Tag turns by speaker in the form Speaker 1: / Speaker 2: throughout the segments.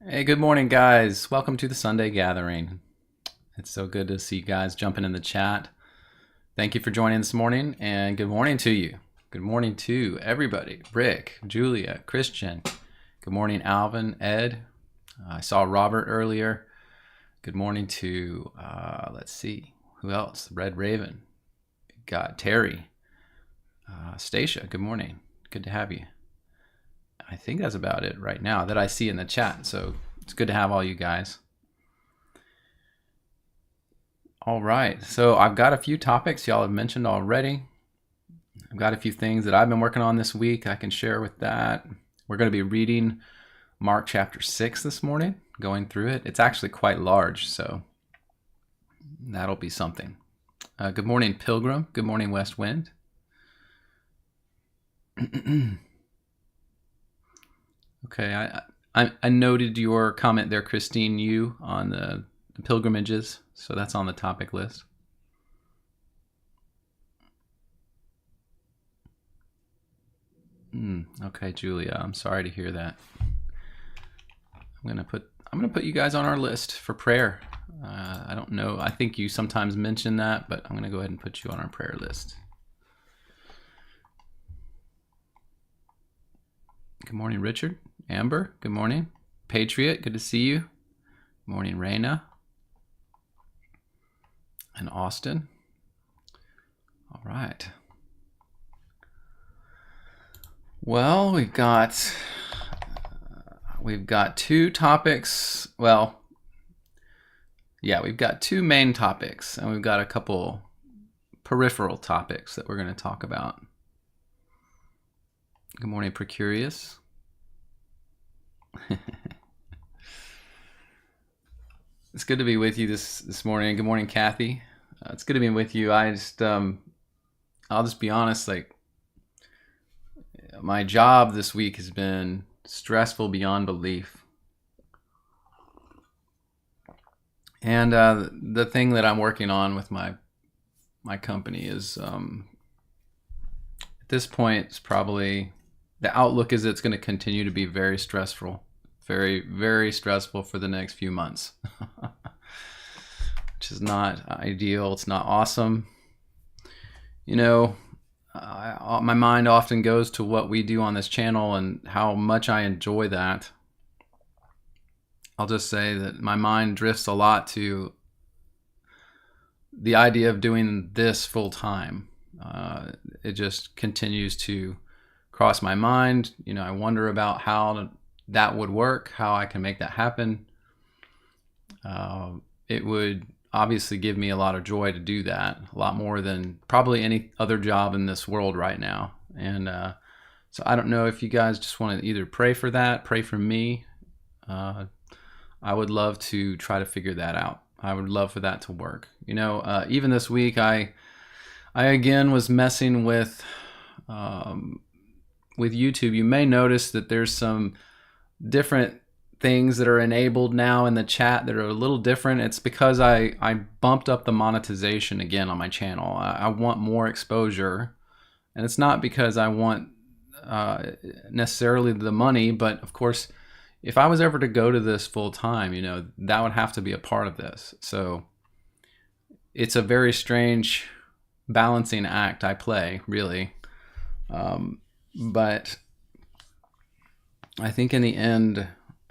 Speaker 1: Hey, good morning, guys. Welcome to the Sunday gathering. It's so good to see you guys jumping in the chat. Thank you for joining this morning, and good morning to you. Good morning to everybody. Rick, Julia, Christian. Good morning, Alvin, Ed. I saw Robert earlier. Good morning to, let's see, who else? Red Raven. Got Terry. Stacia, good morning. Good to have you. I think that's about it right now that I see in the chat. So it's good to have all you guys. All right. So I've got a few topics y'all have mentioned already. I've got a few things that I've been working on this week I can share with that. We're going to be reading Mark chapter 6 this morning, going through it. It's actually quite large, so that'll be something. Good morning, Pilgrim. Good morning, West Wind. Okay, I noted your comment there, Christine, you on the pilgrimages, so that's on the topic list. Okay, Julia, I'm sorry to hear that. I'm gonna put you guys on our list for prayer. I don't know. I think you sometimes mention that, but I'm gonna go ahead and put you on our prayer list. Good morning, Richard. Amber, good morning. Patriot, good to see you. Good morning, Raina. And Austin. All right. Well, we've got two topics. Well, yeah, we've got two main topics, and we've got a couple peripheral topics that we're going to talk about. Good morning, Precurious. It's good to be with you this morning. Good morning, Kathy. It's good to be with you. I'll just be honest. Like, my job this week has been stressful beyond belief, and the thing that I'm working on with my company is at this point, it's probably the outlook is it's going to continue to be very stressful, very, very stressful for the next few months, which is not ideal. It's not awesome. You know, my mind often goes to what we do on this channel and how much I enjoy that. I'll just say that my mind drifts a lot to the idea of doing this full time. It just continues to cross my mind. You know, I wonder about how that would work, how I can make that happen. It would obviously give me a lot of joy to do that, a lot more than probably any other job in this world right now. And so I don't know if you guys just want to either pray for that, pray for me. I would love to try to figure that out. I would love for that to work. You know, even this week, I again was messing with YouTube. You may notice that there's some different things that are enabled now in the chat that are a little different. It's because I bumped up the monetization again on my channel. I want more exposure, and it's not because I want necessarily the money, but of course, if I was ever to go to this full time, you know, that would have to be a part of this. So it's a very strange balancing act I play, really. But I think in the end,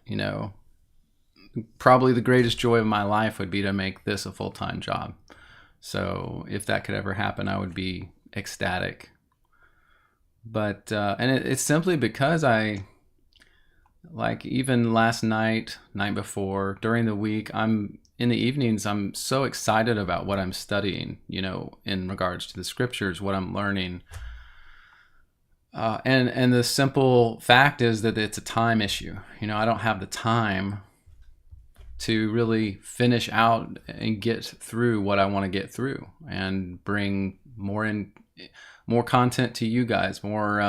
Speaker 1: you know, probably the greatest joy of my life would be to make this a full-time job. So if that could ever happen, I would be ecstatic. But and it's simply because like even last night before, during the week, in the evenings, I'm so excited about what I'm studying, you know, in regards to the scriptures, what I'm learning. And the simple fact is that it's a time issue. You know, I don't have the time to really finish out and get through what I want to get through and bring more content to you guys, more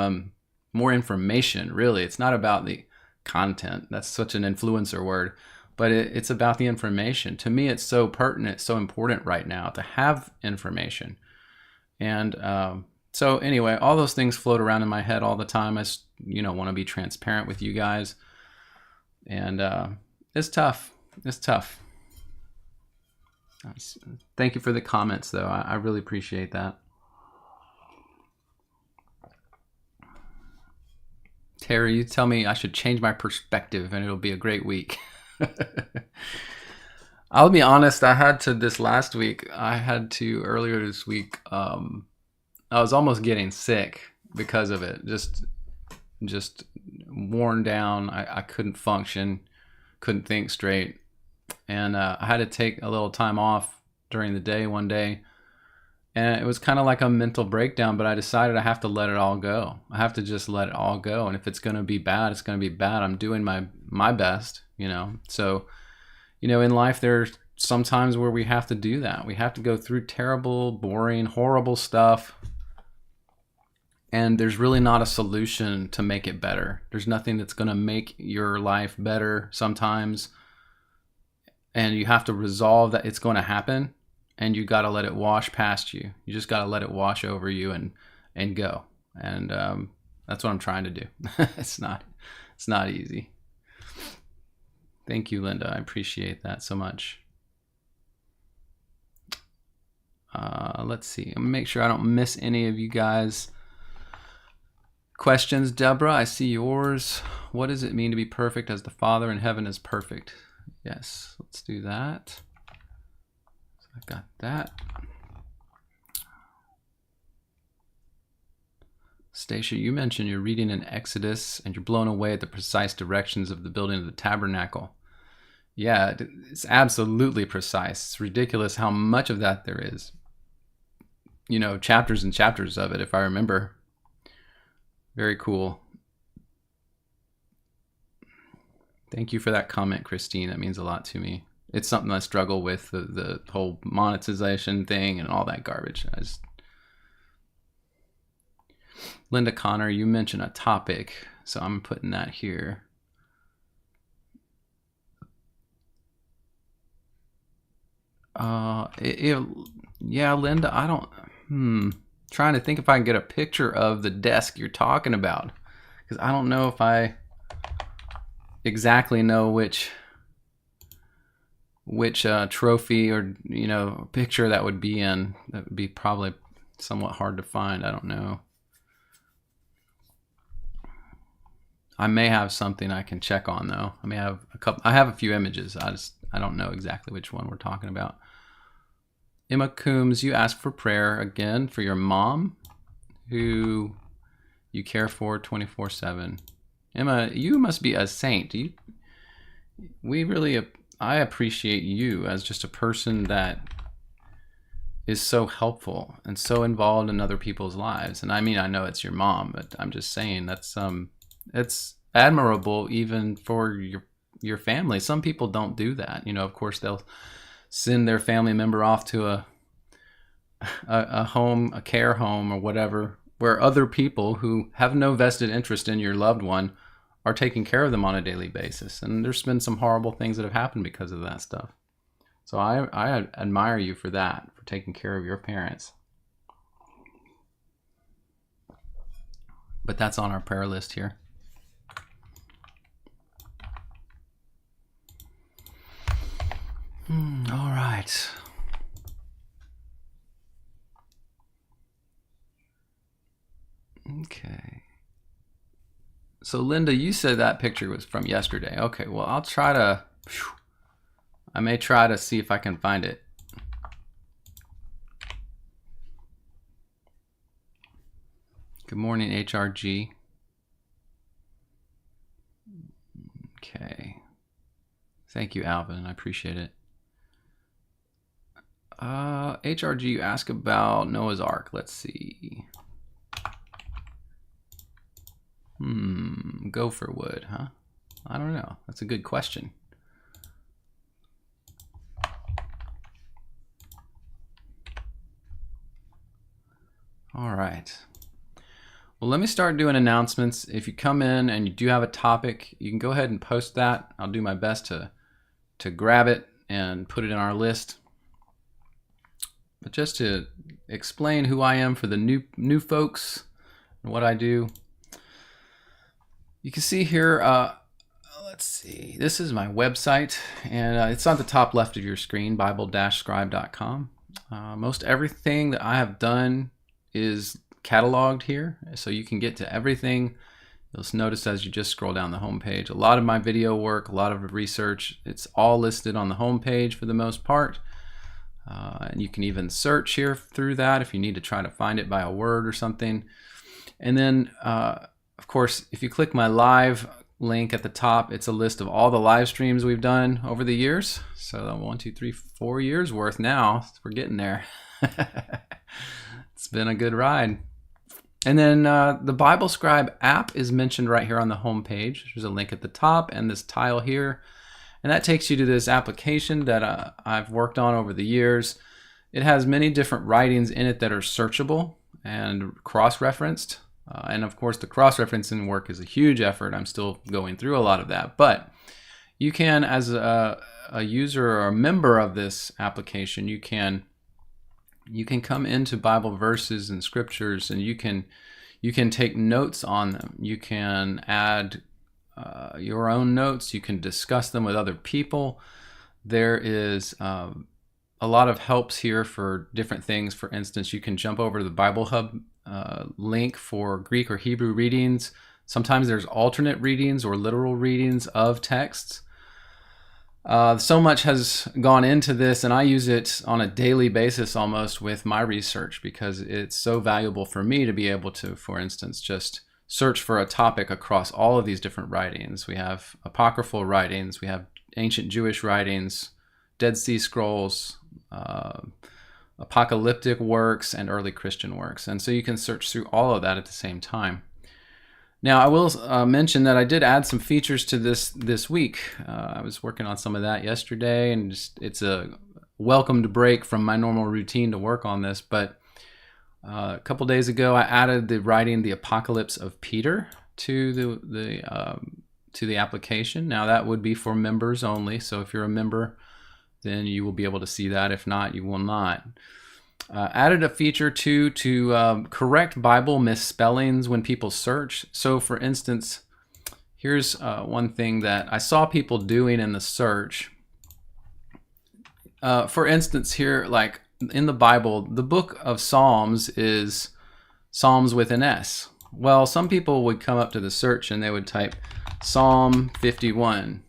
Speaker 1: information. Really, it's not about the content. That's such an influencer word, but it's about the information. To me, it's so pertinent, so important right now to have information. And so anyway, all those things float around in my head all the time. I, you know, want to be transparent with you guys. And It's tough. It's tough. Thank you for the comments, though. I really appreciate that. Terry, you tell me I should change my perspective and it'll be a great week. I'll be honest, earlier this week, I was almost getting sick because of it. Just worn down. I couldn't function, couldn't think straight. And I had to take a little time off during the day one day. And it was kind of like a mental breakdown, but I decided I have to let it all go. I have to just let it all go. And if it's going to be bad, it's going to be bad. I'm doing my best, So, in life, there's some times where we have to do that. We have to go through terrible, boring, horrible stuff. And there's really not a solution to make it better. There's nothing that's going to make your life better sometimes. And you have to resolve that it's going to happen. And you got to let it wash past you. You just got to let it wash over you and go. And that's what I'm trying to do. It's not easy. Thank you, Linda. I appreciate that so much. Let's see. I'm gonna make sure I don't miss any of you guys' questions. Deborah, I see yours. What does it mean to be perfect as the Father in heaven is perfect? Yes, let's do that. I've got that. Stacia, you mentioned you're reading in Exodus and you're blown away at the precise directions of the building of the tabernacle. Yeah, it's absolutely precise. It's ridiculous how much of that there is. Chapters and chapters of it, if I remember. Very cool. Thank you for that comment, Christine. That means a lot to me. It's something I struggle with, the whole monetization thing and all that garbage. Linda Connor, you mentioned a topic, so I'm putting that here. Yeah, Linda, trying to think if I can get a picture of the desk you're talking about, because I don't know if I exactly know which trophy or picture that would be in. That would be probably somewhat hard to find. I don't know. I may have something I can check on though. I may have a couple. I have a few images. I don't know exactly which one we're talking about. Emma Coombs, you asked for prayer again for your mom, who you care for 24/7. Emma, you must be a saint. I appreciate you as just a person that is so helpful and so involved in other people's lives. And I mean, I know it's your mom, but I'm just saying it's admirable even for your family. Some people don't do that. Of course, they'll send their family member off to a home, a care home or whatever, where other people who have no vested interest in your loved one are taking care of them on a daily basis. And there's been some horrible things that have happened because of that stuff. So I admire you for that, for taking care of your parents. But that's on our prayer list here. All right. Okay. So Linda, you said that picture was from yesterday. Okay, well, I may try to see if I can find it. Good morning, HRG. Okay. Thank you, Alvin. I appreciate it. HRG, you ask about Noah's Ark. Let's see. Gopher wood, huh? I don't know. That's a good question. All right. Well, let me start doing announcements. If you come in and you do have a topic, you can go ahead and post that. I'll do my best to grab it and put it in our list. But just to explain who I am for the new folks and what I do, you can see here, let's see. This is my website, and it's on the top left of your screen, bible-scribe.com. Most everything that I have done is cataloged here, so you can get to everything. You'll notice as you just scroll down the home page, a lot of my video work, a lot of research, it's all listed on the home page for the most part. And you can even search here through that if you need to try to find it by a word or something. And then, of course, if you click my live link at the top, it's a list of all the live streams we've done over the years. So 1, 2, 3, 4 years worth now. We're getting there. It's been a good ride. And then the Bible Scribe app is mentioned right here on the home page. There's a link at the top and this tile here. And that takes you to this application that I've worked on over the years. It has many different writings in it that are searchable and cross-referenced. And of course, the cross-referencing work is a huge effort. I'm still going through a lot of that. But you can, as a user or a member of this application, you can come into Bible verses and scriptures, and you can take notes on them. You can add your own notes. You can discuss them with other people. There is a lot of helps here for different things. For instance, you can jump over to the Bible Hub link for Greek or Hebrew readings. Sometimes there's alternate readings or literal readings of texts. So much has gone into this, and I use it on a daily basis almost with my research because it's so valuable for me to be able to, for instance, just search for a topic across all of these different writings. We have apocryphal writings, we have ancient Jewish writings, Dead Sea Scrolls, apocalyptic works, and early Christian works. And so you can search through all of that at the same time. Now, I will mention that I did add some features to this week. I was working on some of that yesterday, and it's a welcomed break from my normal routine to work on this. But a couple days ago, I added the writing "The Apocalypse of Peter" to the application. Now, that would be for members only. So if you're a member, then you will be able to see that. If not, you will not. Added a feature too to correct Bible misspellings when people search. So for instance, here's one thing that I saw people doing in the search. For instance, here, like in the Bible, the book of Psalms is Psalms with an S. Well, some people would come up to the search and they would type Psalm 51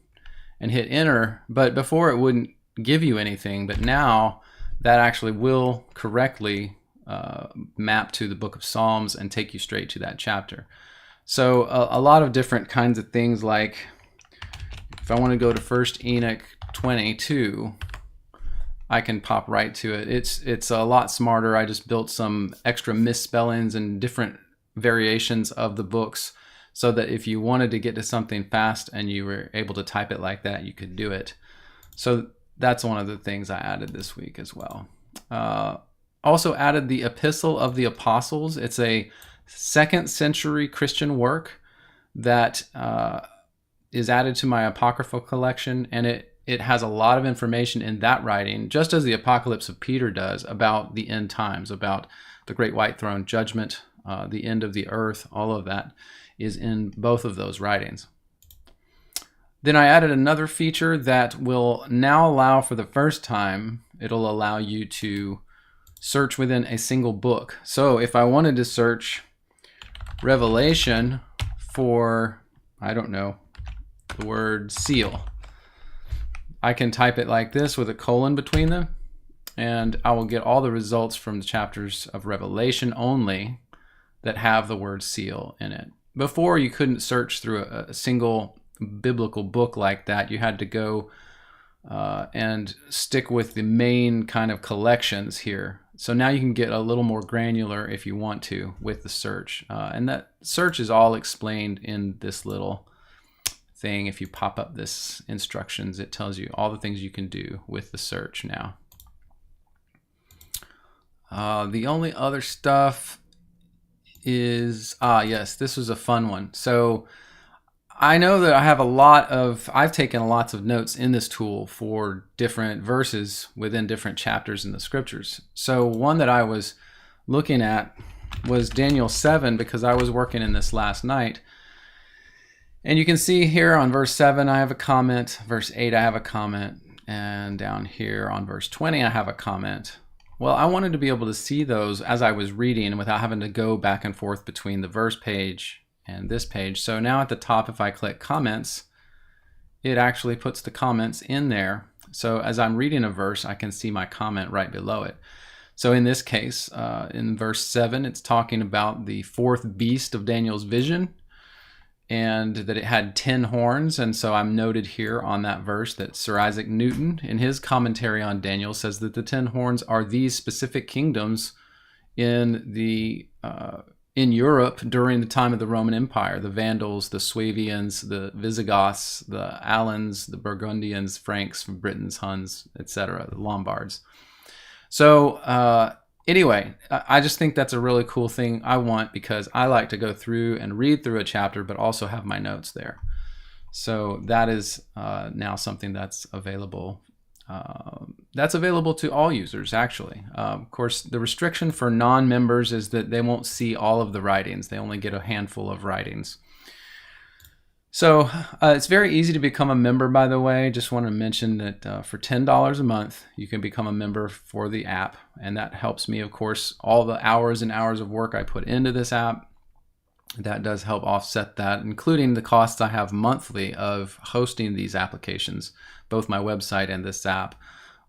Speaker 1: and hit enter, but before it wouldn't give you anything, but now that actually will correctly map to the book of Psalms and take you straight to that chapter. So a lot of different kinds of things, like if I want to go to 1 Enoch 22, I can pop right to it. It's a lot smarter. I just built some extra misspellings and different variations of the books so that if you wanted to get to something fast and you were able to type it like that, you could do it. So that's one of the things I added this week as well. Also added the Epistle of the Apostles. It's a 2nd century Christian work that is added to my apocryphal collection, and it has a lot of information in that writing, just as the Apocalypse of Peter does, about the end times, about the great white throne judgment, the end of the earth. All of that is in both of those writings. Then I added another feature that will now allow, for the first time, it'll allow you to search within a single book. So if I wanted to search Revelation for, I don't know, the word seal, I can type it like this with a colon between them, and I will get all the results from the chapters of Revelation only that have the word seal in it. Before, you couldn't search through a single biblical book like that. You had to go and stick with the main kind of collections here. So now you can get a little more granular if you want to with the search. And that search is all explained in this little thing. If you pop up this instructions, it tells you all the things you can do with the search now. The only other stuff is, yes, this was a fun one. So I know that I've taken lots of notes in this tool for different verses within different chapters in the scriptures. So one that I was looking at was Daniel 7, because I was working in this last night. And you can see here on verse 7, I have a comment. Verse 8, I have a comment. And down here on verse 20, I have a comment. Well, I wanted to be able to see those as I was reading without having to go back and forth between the verse page and this page. So now at the top, if I click comments, it actually puts the comments in there. So as I'm reading a verse, I can see my comment right below it. So in this case, in verse 7, it's talking about the fourth beast of Daniel's vision, and that it had 10 horns. And so I'm noted here on that verse that Sir Isaac Newton, in his commentary on Daniel, says that the 10 horns are these specific kingdoms in Europe during the time of the Roman Empire: the Vandals, the Swabians, the Visigoths, the Alans, the Burgundians, Franks, Britons, Huns, etc., the Lombards. So anyway, I just think that's a really cool thing I want, because I like to go through and read through a chapter, but also have my notes there. So that is now something that's available. That's available to all users, actually. Of course, the restriction for non-members is that they won't see all of the writings. They only get a handful of writings. So it's very easy to become a member, by the way. Just want to mention that for $10 a month, you can become a member for the app. And that helps me, of course, all the hours and hours of work I put into this app. That does help offset that, including the costs I have monthly of hosting these applications, both my website and this app.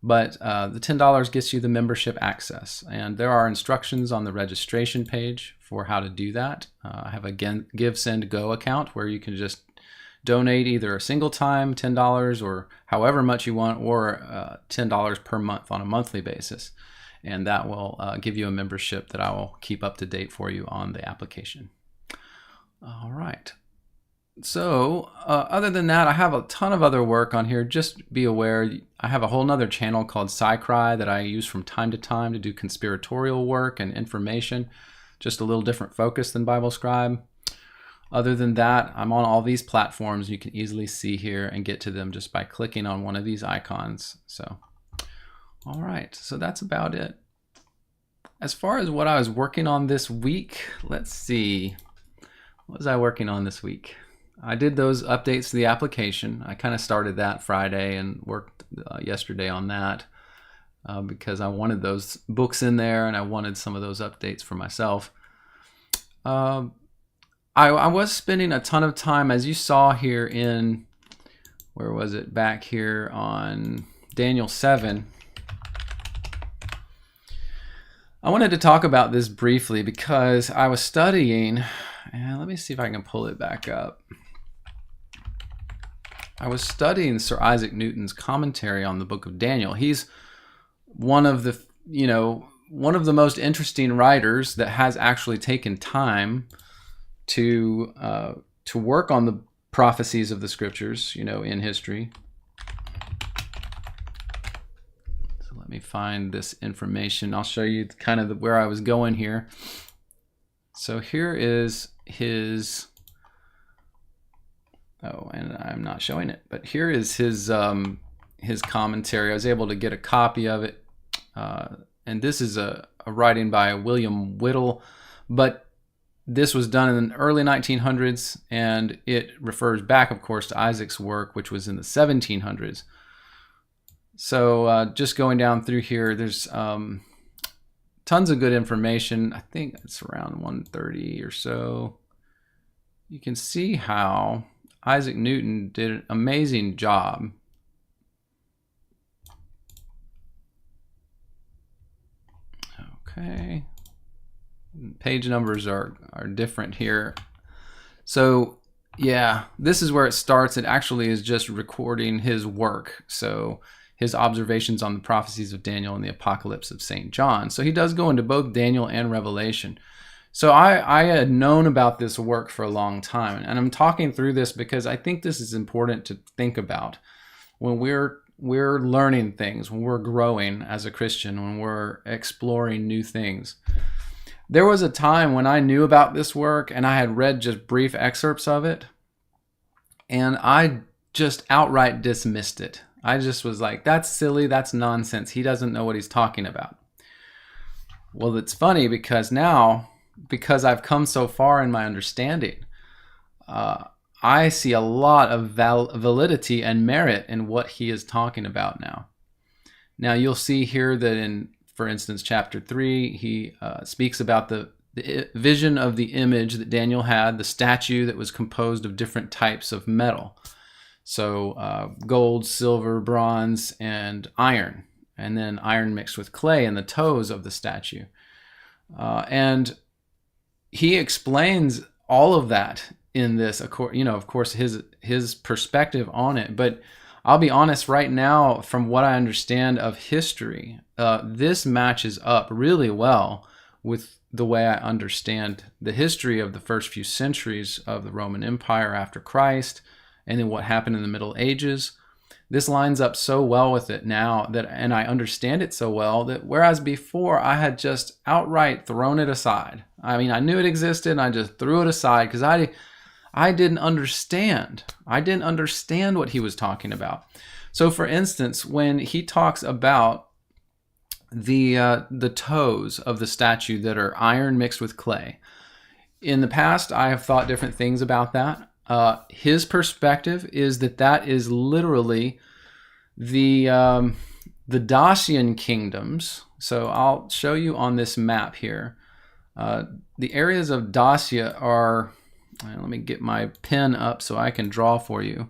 Speaker 1: But the $10 gets you the membership access. And there are instructions on the registration page for how to do that. I have a Give, Send, Go account where you can just donate either a single time, $10, or however much you want, or $10 per month on a monthly basis. And that will give you a membership that I will keep up to date for you on the application. All right. So other than that, I have a ton of other work on here. Just be aware, I have a whole nother channel called SciCry that I use from time to time to do conspiratorial work and information. Just a little different focus than Bible Scribe. Other than that, I'm on all these platforms. You can easily see here and get to them just by clicking on one of these icons. So, all right, so that's about it. As far as what I was working on this week, let's see. What was I working on this week? I did those updates to the application. I kind of started that Friday and worked yesterday on that because I wanted those books in there and I wanted some of those updates for myself. I was spending a ton of time, as you saw here in, where was it? Back here on Daniel 7. I wanted to talk about this briefly because I was studying, and let me see if I can pull it back up. I was studying Sir Isaac Newton's commentary on the book of Daniel. He's one of the, one of the most interesting writers that has actually taken time to work on the prophecies of the scriptures, in history. So let me find this information. I'll show you kind of where I was going here. So here is his, and I'm not showing it, but here is his commentary. I was able to get a copy of it. And this is a writing by William Whittle, but this was done in the early 1900s, and it refers back, of course, to Isaac's work, which was in the 1700s. So just going down through here, there's tons of good information. I think it's around 130 or so. You can see how Isaac Newton did an amazing job. Okay. Page numbers are different here. So yeah, this is where it starts. It actually is just recording his work. So his observations on the prophecies of Daniel and the apocalypse of St. John. So he does go into both Daniel and Revelation. So I had known about this work for a long time. And I'm talking through this because I think this is important to think about when we're learning things, when we're growing as a Christian, when we're exploring new things. There was a time when I knew about this work and I had read just brief excerpts of it, and I just outright dismissed it. I just was like, that's silly, that's nonsense. He doesn't know what he's talking about. Well, it's funny because now, because I've come so far in my understanding, I see a lot of validity and merit in what he is talking about now. Now you'll see here that in, for instance, chapter 3, he speaks about the vision of the image that Daniel had, the statue that was composed of different types of metal. So gold, silver, bronze, and iron. And then iron mixed with clay in the toes of the statue. And he explains all of that in this, of course, his perspective on it. But I'll be honest, right now, from what I understand of history, this matches up really well with the way I understand the history of the first few centuries of the Roman Empire after Christ, and then what happened in the Middle Ages. This lines up so well with it now and I understand it so well that whereas before I had just outright thrown it aside. I mean, I knew it existed and I just threw it aside because I didn't understand. I didn't understand what he was talking about. So for instance, when he talks about the toes of the statue that are iron mixed with clay, in the past I have thought different things about that. His perspective is that is literally the Dacian kingdoms. So I'll show you on this map here. The areas of Dacia are, let me get my pen up so I can draw for you.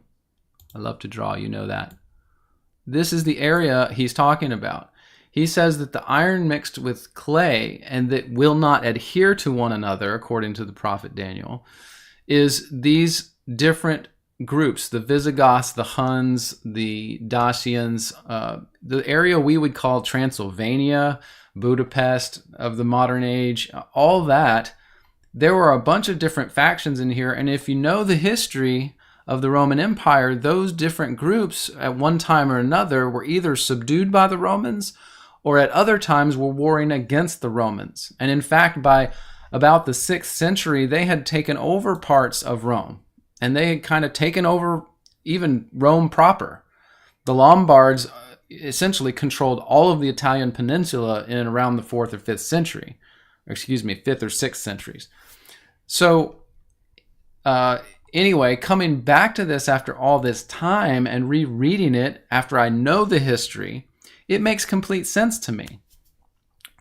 Speaker 1: I love to draw, you know that. This is the area he's talking about. He says that the iron mixed with clay and that will not adhere to one another, according to the prophet Daniel, is these different groups, the Visigoths, the Huns, the Dacians, the area we would call Transylvania, Budapest of the modern age, all that. There were a bunch of different factions in here, and if you know the history of the Roman Empire, those different groups at one time or another were either subdued by the Romans or at other times were warring against the Romans. And in fact, by about the 6th century, they had taken over parts of Rome, and they had kind of taken over even Rome proper. The Lombards essentially controlled all of the Italian peninsula in around the 4th or 5th century. Excuse me, 5th or 6th centuries. So anyway, coming back to this after all this time and rereading it after I know the history, it makes complete sense to me.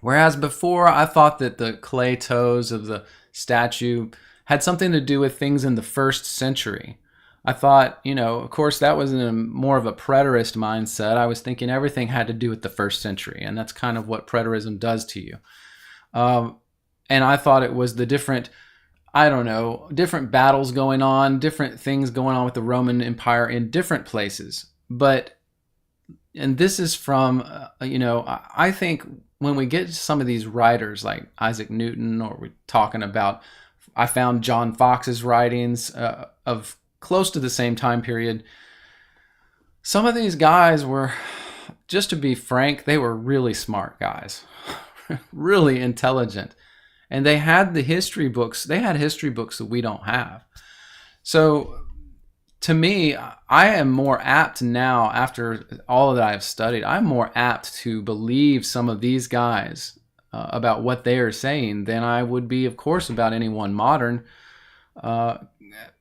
Speaker 1: Whereas before I thought that the clay toes of the statue had something to do with things in the 1st century. I thought, of course, that was in more of a preterist mindset. I was thinking everything had to do with the 1st century, and that's kind of what preterism does to you. And I thought it was the different battles going on, different things going on with the Roman Empire in different places. And this is from, I think when we get to some of these writers like Isaac Newton, or we're talking about, I found John Fox's writings of close to the same time period. Some of these guys were, just to be frank, they were really smart guys, really intelligent. And they had the history books. They had history books that we don't have. So to me, I am more apt now, after all that I've studied, I'm more apt to believe some of these guys about what they are saying than I would be, of course, about anyone modern,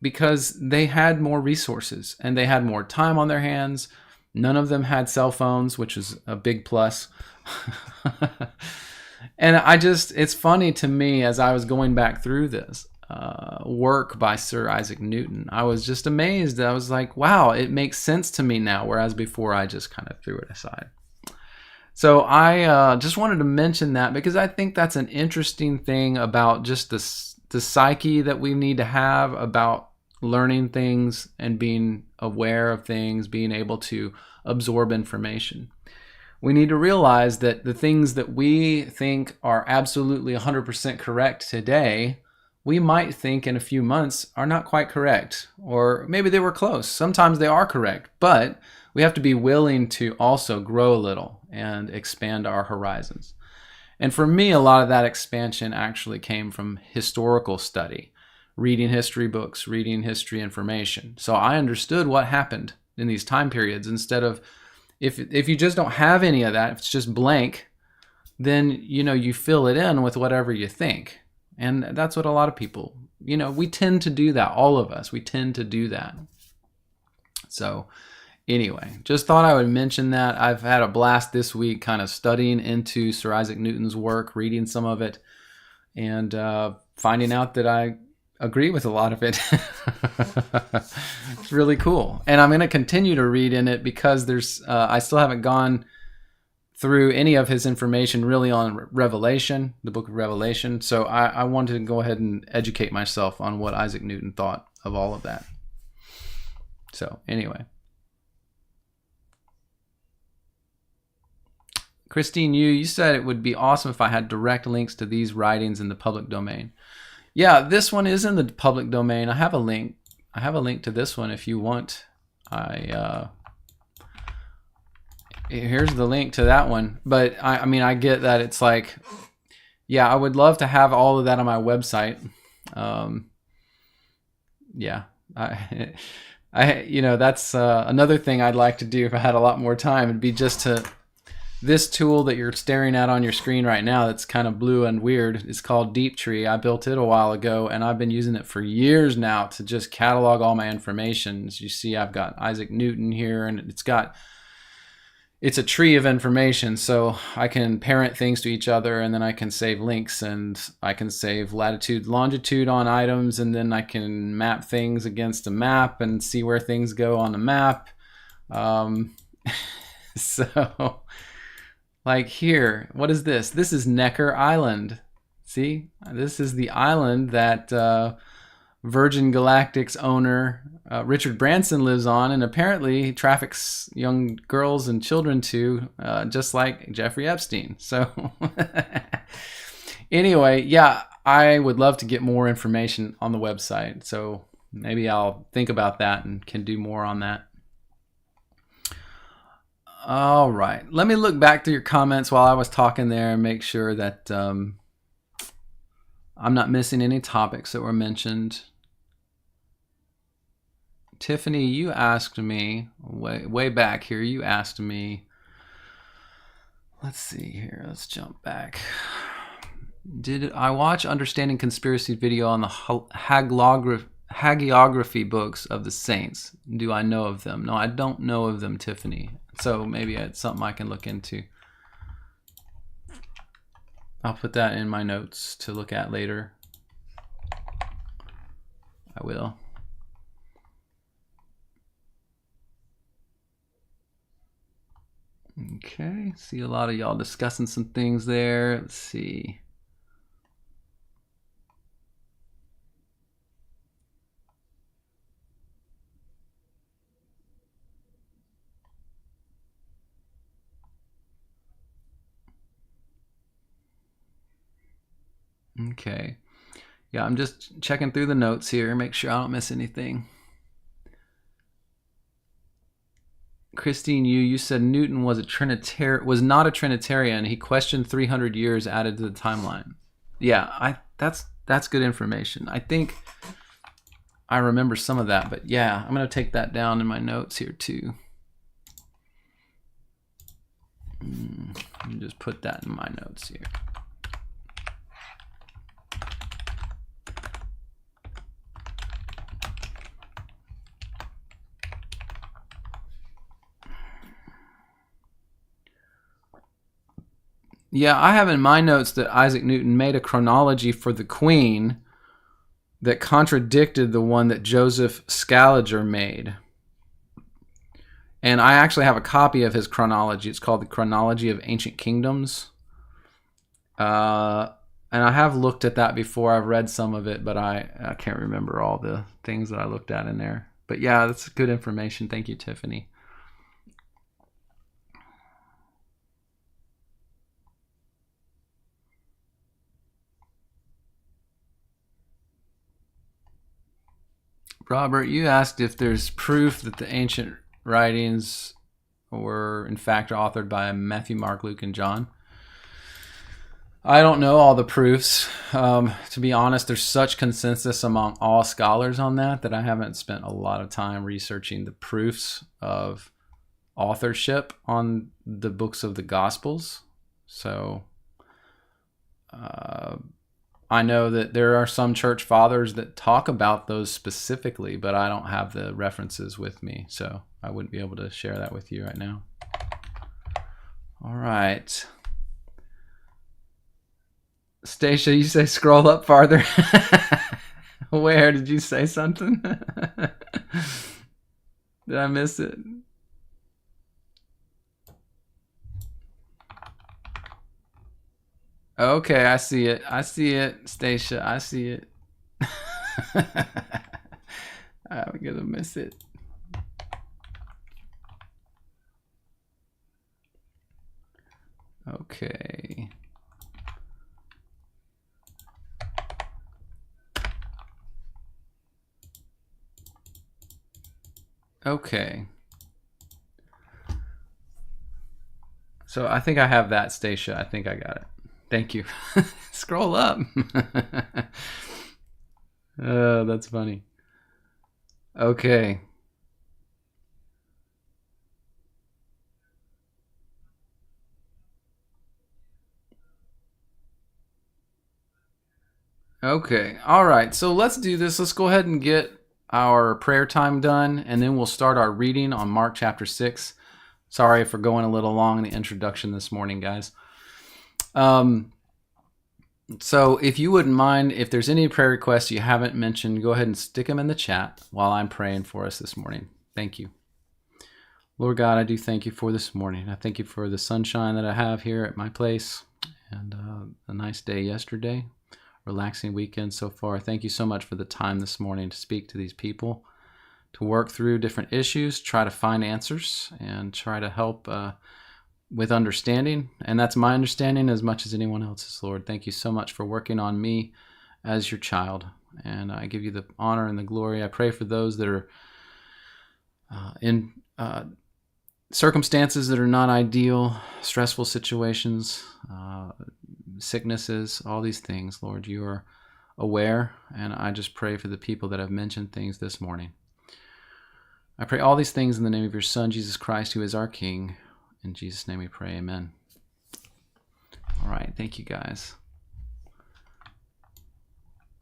Speaker 1: because they had more resources and they had more time on their hands. None of them had cell phones, which is a big plus. And it's funny to me as I was going back through this work by Sir Isaac Newton, I was just amazed. I was like, wow, it makes sense to me now, whereas before I just kind of threw it aside. So I just wanted to mention that because I think that's an interesting thing about just the psyche that we need to have about learning things and being aware of things, being able to absorb information. We need to realize that the things that we think are absolutely 100% correct today, we might think in a few months are not quite correct, or maybe they were close. Sometimes they are correct, but we have to be willing to also grow a little and expand our horizons. And for me, a lot of that expansion actually came from historical study, reading history books, reading history information. So I understood what happened in these time periods instead of, if you just don't have any of that, if it's just blank, then you fill it in with whatever you think. And that's what a lot of people you know, we tend to do that. All of us, we tend to do that. So anyway, just thought I would mention that. I've had a blast this week kind of studying into Sir Isaac Newton's work, reading some of it, and finding out that I agree with a lot of it. It's really cool. And I'm going to continue to read in it because there's I still haven't gone through any of his information really on Revelation, the book of Revelation. So I wanted to go ahead and educate myself on what Isaac Newton thought of all of that. So anyway. Christine, you said it would be awesome if I had direct links to these writings in the public domain. Yeah, this one is in the public domain. I have a link. I have a link to this one if you want. Here's the link to that one. But I mean, I get that it's like, yeah, I would love to have all of that on my website. Yeah, you know, that's another thing I'd like to do if I had a lot more time. It'd be just to, this tool that you're staring at on your screen right now that's kind of blue and weird, it's called Deep Tree. I built it a while ago, and I've been using it for years now to just catalog all my information. As you see, I've got Isaac Newton here, and it's a tree of information, so I can parent things to each other, and then I can save links, and I can save latitude, longitude on items, and then I can map things against a map and see where things go on the map. So, like here, what is this? This is Necker Island. See, this is the island that Virgin Galactic's owner, Richard Branson, lives on, and apparently he traffics young girls and children to, just like Jeffrey Epstein. So anyway, yeah, I would love to get more information on the website. So maybe I'll think about that and can do more on that. All right, let me look back through your comments while I was talking there and make sure that I'm not missing any topics that were mentioned. Tiffany, you asked me way back here. You asked me. Let's see here. Let's jump back. Did I watch Understanding Conspiracy video on the hagiography books of the saints? Do I know of them? No, I don't know of them, Tiffany. So maybe it's something I can look into. I'll put that in my notes to look at later. I will. Okay, see a lot of y'all discussing some things there. Let's see. Okay. Yeah, I'm just checking through the notes here, make sure I don't miss anything. Christine, you said Newton was not a Trinitarian. He questioned 300 years added to the timeline. Yeah, that's good information. I think I remember some of that, but yeah, I'm going to take that down in my notes here too. Let me just put that in my notes here. Yeah, I have in my notes that Isaac Newton made a chronology for the Queen that contradicted the one that Joseph Scaliger made. And I actually have a copy of his chronology. It's called the Chronology of Ancient Kingdoms. And I have looked at that before. I've read some of it, but I can't remember all the things that I looked at in there. But yeah, that's good information. Thank you, Tiffany. Robert, you asked if there's proof that the ancient writings were in fact authored by Matthew, Mark, Luke, and John. I don't know all the proofs. To be honest, there's such consensus among all scholars on that I haven't spent a lot of time researching the proofs of authorship on the books of the Gospels. So I know that there are some church fathers that talk about those specifically, but I don't have the references with me, so I wouldn't be able to share that with you right now. All right. Stacia, you say scroll up farther. Where did you say something? Did I miss it? Okay, I see it. I see it, Stacia. I see it. I'm gonna miss it. Okay. Okay. So I think I have that, Stacia. I think I got it. Thank you. Scroll up. Oh, that's funny. Okay. Okay. All right. So let's do this. Let's go ahead and get our prayer time done, and then we'll start our reading on Mark chapter 6. Sorry for going a little long in the introduction this morning, guys. So if you wouldn't mind, if there's any prayer requests you haven't mentioned, go ahead and stick them in the chat while I'm praying for us this morning. Thank you. Lord God, I do thank you for this morning. I thank you for the sunshine that I have here at my place, and a nice day yesterday. Relaxing weekend so far. Thank you so much for the time this morning to speak to these people, to work through different issues, try to find answers, and try to help with understanding. And that's my understanding as much as anyone else's, Lord. Thank you so much for working on me as your child. And I give you the honor and the glory. I pray for those that are in circumstances that are not ideal, stressful situations, sicknesses, all these things. Lord, you are aware, and I just pray for the people that have mentioned things this morning. I pray all these things in the name of your Son, Jesus Christ, who is our King. In Jesus' name we pray, amen. All right, thank you, guys.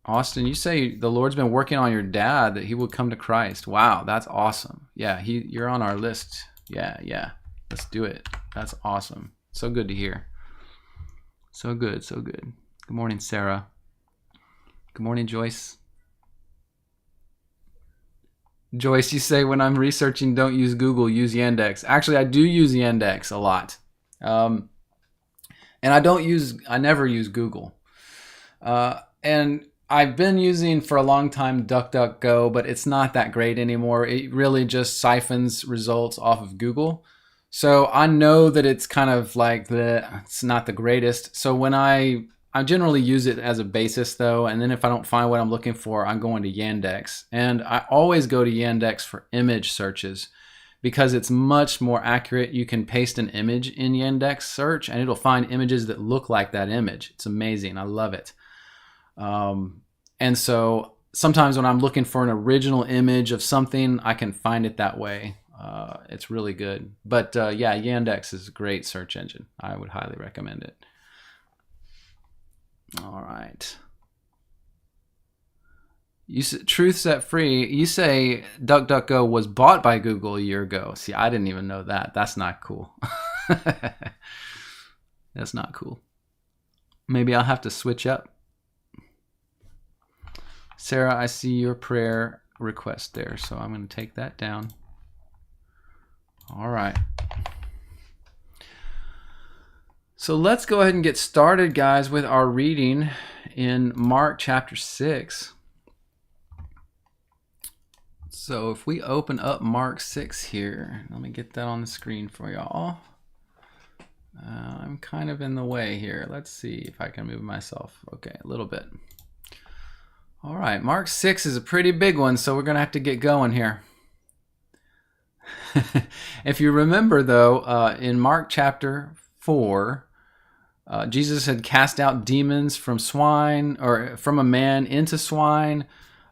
Speaker 1: Austin, you say the Lord's been working on your dad, that he would come to Christ. Wow, that's awesome. Yeah, you're on our list. Yeah. Let's do it. That's awesome. So good to hear. So good, so good. Good morning, Sarah. Good morning, Joyce. Joyce, you say when I'm researching, don't use Google, use Yandex. Actually, I do use Yandex a lot. And I never use Google. And I've been using for a long time DuckDuckGo, but it's not that great anymore. It really just siphons results off of Google. So I know that it's kind of like it's not the greatest. So when I generally use it as a basis though, and then if I don't find what I'm looking for, I'm going to Yandex. And I always go to Yandex for image searches because it's much more accurate. You can paste an image in Yandex search and it'll find images that look like that image. It's amazing. I love it. And so sometimes when I'm looking for an original image of something, I can find it that way. It's really good. But yeah, Yandex is a great search engine. I would highly recommend it. All right. You say, Truth Set Free, you say DuckDuckGo was bought by Google a year ago. See, I didn't even know that. That's not cool. That's not cool. Maybe I'll have to switch up. Sarah, I see your prayer request there, so I'm going to take that down. All right. So let's go ahead and get started, guys, with our reading in Mark chapter 6. So if we open up Mark 6 here, let me get that on the screen for y'all. I'm kind of in the way here. Let's see if I can move myself. Okay, a little bit. All right, Mark 6 is a pretty big one, so we're going to have to get going here. If you remember, though, in Mark chapter 4, Jesus had cast out demons from swine, or from a man into swine.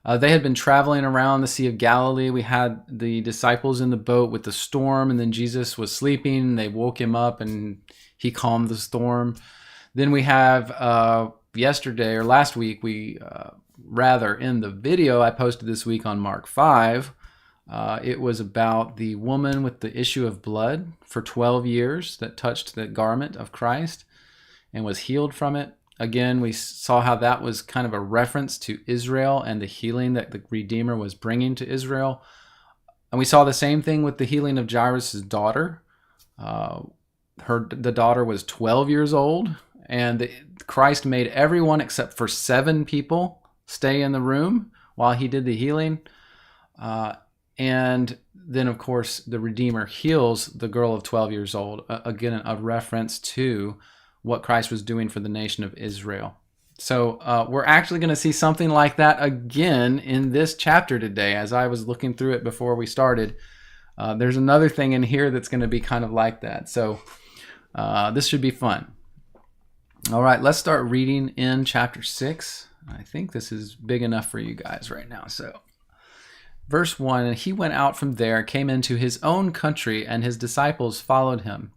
Speaker 1: They had been traveling around the Sea of Galilee. We had the disciples in the boat with the storm, and then Jesus was sleeping. They woke him up, and he calmed the storm. Then we have yesterday or last week, in the video I posted this week on Mark 5, it was about the woman with the issue of blood for 12 years that touched the garment of Christ and was healed from it. Again, we saw how that was kind of a reference to Israel and the healing that the Redeemer was bringing to Israel. And we saw the same thing with the healing of Jairus' daughter. The daughter was 12 years old, and Christ made everyone except for 7 people stay in the room while he did the healing. And then, of course, the Redeemer heals the girl of 12 years old. Again, a reference to what Christ was doing for the nation of Israel. So we're actually going to see something like that again in this chapter today. As I was looking through it before we started, there's another thing in here that's going to be kind of like that. So this should be fun. All right, let's start reading in chapter 6. I think this is big enough for you guys right now. So verse 1, and he went out from there, came into his own country, and his disciples followed him.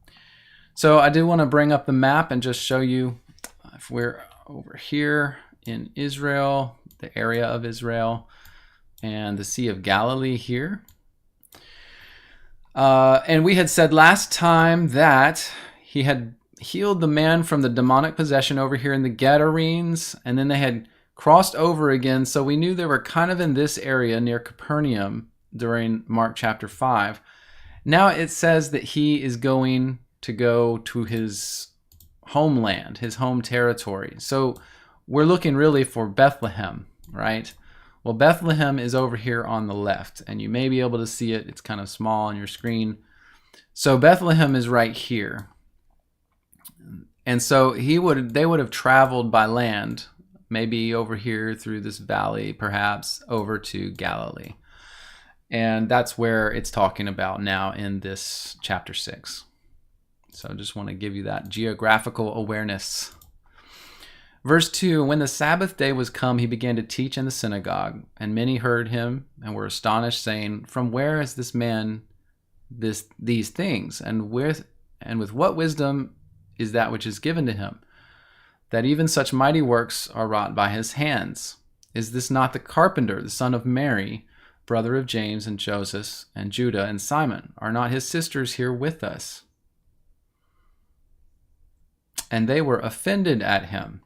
Speaker 1: So I do want to bring up the map and just show you if we're over here in Israel, the area of Israel, and the Sea of Galilee here. And we had said last time that he had healed the man from the demonic possession over here in the Gadarenes, and then they had crossed over again. So we knew they were kind of in this area near Capernaum during Mark chapter 5. Now it says that he is going to go to his homeland, his home territory. So we're looking really for Bethlehem, right? Well, Bethlehem is over here on the left, and you may be able to see it. It's kind of small on your screen. So Bethlehem is right here. And so they would have traveled by land, maybe over here through this valley, perhaps over to Galilee. And that's where it's talking about now in this chapter 6. So I just want to give you that geographical awareness. Verse 2, when the Sabbath day was come, he began to teach in the synagogue, and many heard him and were astonished, saying, from where is this man these things? And with what wisdom is that which is given to him, that even such mighty works are wrought by his hands? Is this not the carpenter, the son of Mary, brother of James and Joseph and Judah and Simon? Are not his sisters here with us? And they were offended at him.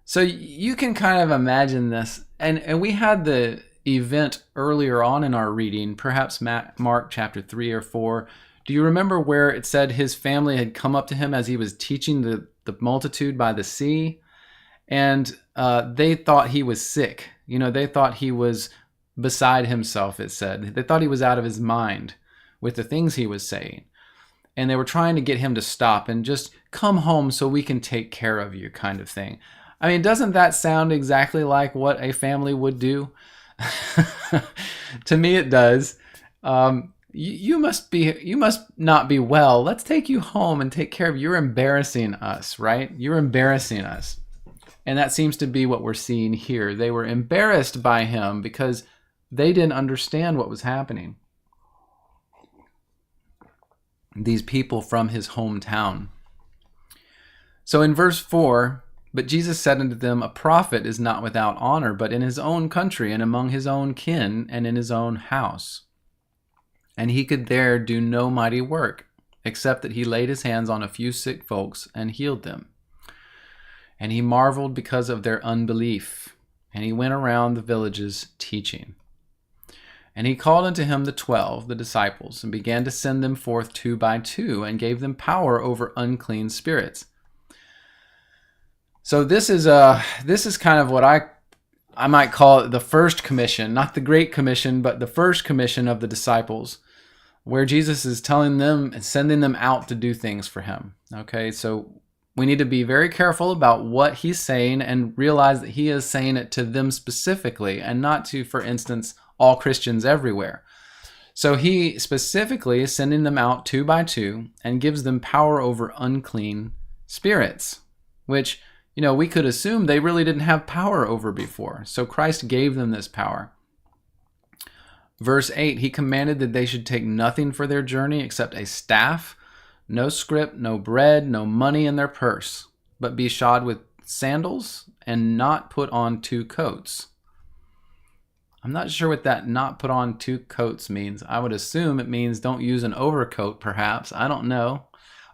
Speaker 1: So you can kind of imagine this. And we had the event earlier on in our reading, perhaps Mark chapter 3 or 4. Do you remember where it said his family had come up to him as he was teaching the multitude by the sea? And they thought he was sick. They thought he was beside himself, it said. They thought he was out of his mind with the things he was saying. And they were trying to get him to stop and just come home so we can take care of you, kind of thing. I mean, doesn't that sound exactly like what a family would do? To me, it does. You must not be well. Let's take you home and take care of you. You're embarrassing us, right? You're embarrassing us. And that seems to be what we're seeing here. They were embarrassed by him because they didn't understand what was happening. These people from his hometown. So in verse 4, but Jesus said unto them, a prophet is not without honor, but in his own country and among his own kin and in his own house. And he could there do no mighty work, except that he laid his hands on a few sick folks and healed them. And he marveled because of their unbelief. And he went around the villages teaching. And he called unto him the 12, the disciples, and began to send them forth 2 by 2, and gave them power over unclean spirits. So this is kind of what I might call it the first commission, not the Great Commission, but the first commission of the disciples, where Jesus is telling them and sending them out to do things for him. Okay, so we need to be very careful about what he's saying and realize that he is saying it to them specifically and not to, for instance, all Christians everywhere. So he specifically is sending them out 2 by 2 and gives them power over unclean spirits, which, we could assume they really didn't have power over before. So Christ gave them this power. Verse 8, he commanded that they should take nothing for their journey except a staff, no scrip, no bread, no money in their purse, but be shod with sandals and not put on 2 coats. I'm not sure what that not put on 2 coats means. I would assume it means don't use an overcoat, perhaps. I don't know.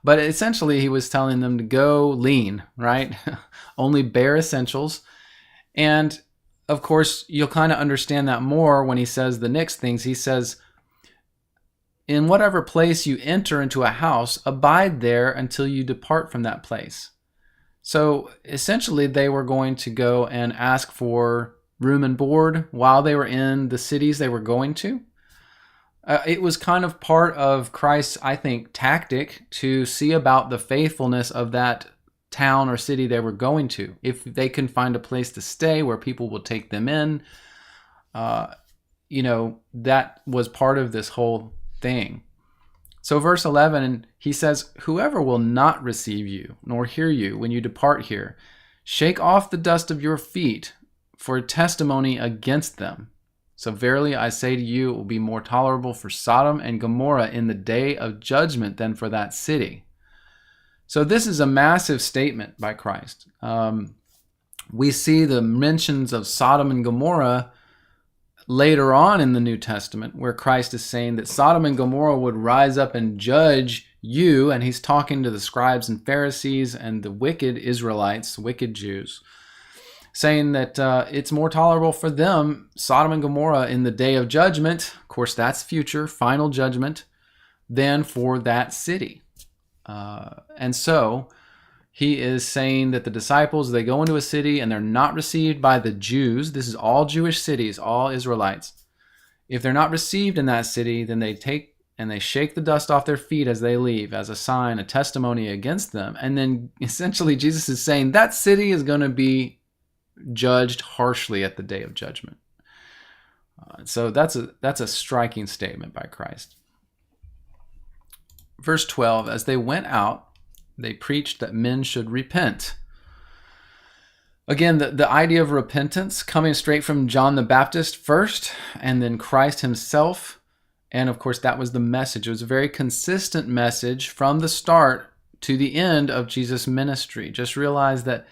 Speaker 1: But essentially, he was telling them to go lean, right? Only bare essentials. And of course, you'll kind of understand that more when he says the next things. He says, in whatever place you enter into a house, abide there until you depart from that place. So essentially, they were going to go and ask for room and board while they were in the cities they were going to. It was kind of part of Christ's, I think, tactic to see about the faithfulness of that town or city they were going to. If they can find a place to stay where people will take them in, that was part of this whole thing. So verse 11, he says, whoever will not receive you nor hear you when you depart here, shake off the dust of your feet for a testimony against them. So verily I say to you, it will be more tolerable for Sodom and Gomorrah in the day of judgment than for that city. So this is a massive statement by Christ. We see the mentions of Sodom and Gomorrah later on in the New Testament, where Christ is saying that Sodom and Gomorrah would rise up and judge you, and he's talking to the scribes and Pharisees and the wicked Israelites, wicked Jews, saying that it's more tolerable for them, Sodom and Gomorrah, in the day of judgment, of course that's future, final judgment, than for that city. And so he is saying that the disciples, they go into a city and they're not received by the Jews. This is all Jewish cities, all Israelites. If they're not received in that city, then they take and they shake the dust off their feet as they leave, as a sign, a testimony against them. And then essentially Jesus is saying that city is going to be judged harshly at the day of judgment. So that's a striking statement by Christ. Verse 12, as they went out, they preached that men should repent. Again, the idea of repentance coming straight from John the Baptist first, and then Christ himself. And of course, that was the message. It was a very consistent message from the start to the end of Jesus' ministry. Just realize that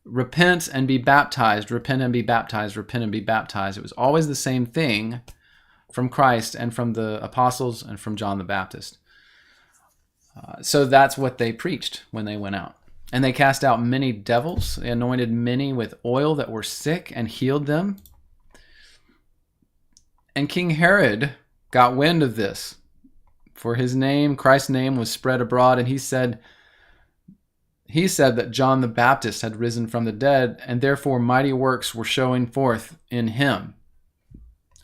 Speaker 1: repent and be baptized, repent and be baptized, repent and be baptized. It was always the same thing from Christ and from the apostles and from John the Baptist. So that's what they preached when they went out. And they cast out many devils. They anointed many with oil that were sick and healed them. And King Herod got wind of this, for his name, Christ's name, was spread abroad, and he said that John the Baptist had risen from the dead, and therefore mighty works were showing forth in him.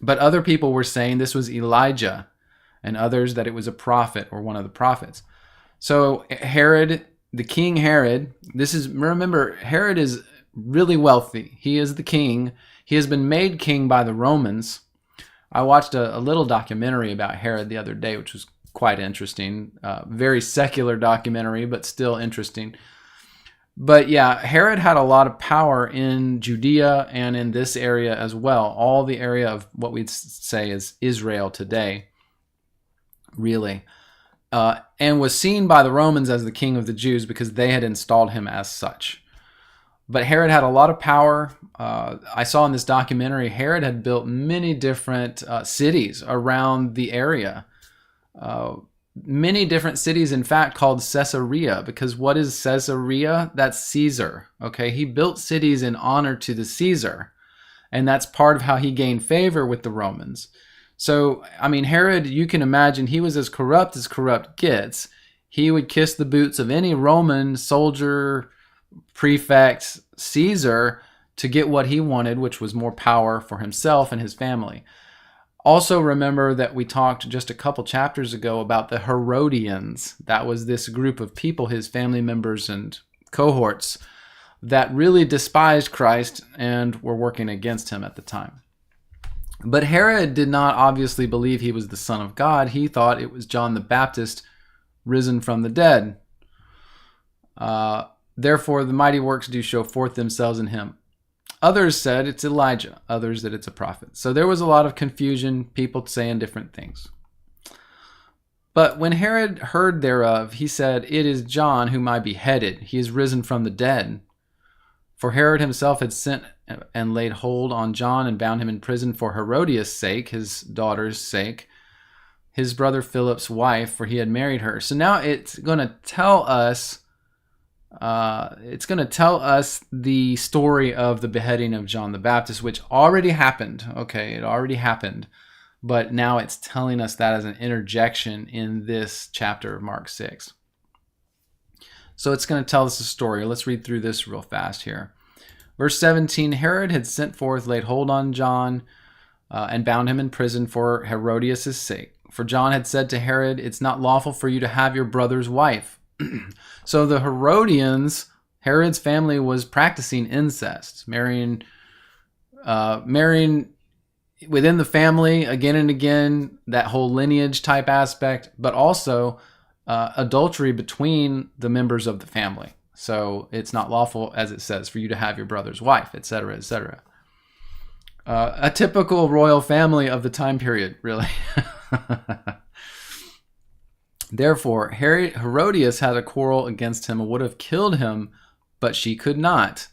Speaker 1: But other people were saying this was Elijah, and others that it was a prophet or one of the prophets. So Herod, the King Herod, remember, Herod is really wealthy. He is the king. He has been made king by the Romans. I watched a little documentary about Herod the other day, which was quite interesting. Very secular documentary, but still interesting. But yeah, Herod had a lot of power in Judea and in this area as well. All the area of what we'd say is Israel today, really. And was seen by the Romans as the king of the Jews because they had installed him as such. But Herod had a lot of power. I saw in this documentary, Herod had built many different cities around the area. Many different cities, in fact, called Caesarea, because what is Caesarea? That's Caesar. Okay, he built cities in honor to the Caesar, and that's part of how he gained favor with the Romans. So, I mean, Herod, you can imagine, he was as corrupt gets. He would kiss the boots of any Roman soldier, prefect, Caesar, to get what he wanted, which was more power for himself and his family. Also remember that we talked just a couple chapters ago about the Herodians. That was this group of people, his family members and cohorts, that really despised Christ and were working against him at the time. But Herod did not obviously believe he was the Son of God. He thought it was John the Baptist risen from the dead. Therefore, the mighty works do show forth themselves in him. Others said it's Elijah, others that it's a prophet. So there was a lot of confusion, people saying different things. But when Herod heard thereof, he said, it is John whom I beheaded. He is risen from the dead. For Herod himself had sent and laid hold on John and bound him in prison for Herodias' sake, his daughter's sake, his brother Philip's wife, for he had married her. So now it's going to tell us the story of the beheading of John the Baptist, which already happened. Okay, it already happened. But now it's telling us that as an interjection in this chapter of Mark 6. So it's going to tell us a story. Let's read through this real fast here. Verse 17, Herod had sent forth, laid hold on John, and bound him in prison for Herodias' sake. For John had said to Herod, "It's not lawful for you to have your brother's wife." So the Herodians, Herod's family, was practicing incest, marrying within the family again and again, that whole lineage type aspect, but also adultery between the members of the family. So it's not lawful, as it says, for you to have your brother's wife, etc., etc. A typical royal family of the time period, really. Therefore, Herodias had a quarrel against him and would have killed him, but she could not.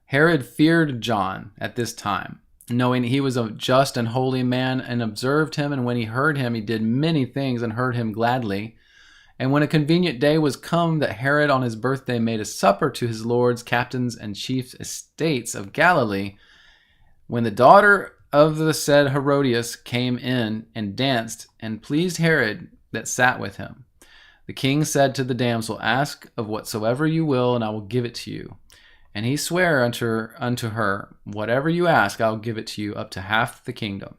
Speaker 1: Herod feared John at this time, knowing he was a just and holy man, and observed him, and when he heard him, he did many things and heard him gladly. And when a convenient day was come that Herod on his birthday made a supper to his lords, captains, and chief estates of Galilee, when the daughter of the said Herodias came in and danced and pleased Herod that sat with him, the king said to the damsel, "Ask of whatsoever you will, and I will give it to you." And he sware unto her, "Whatever you ask, I will give it to you, up to half the kingdom."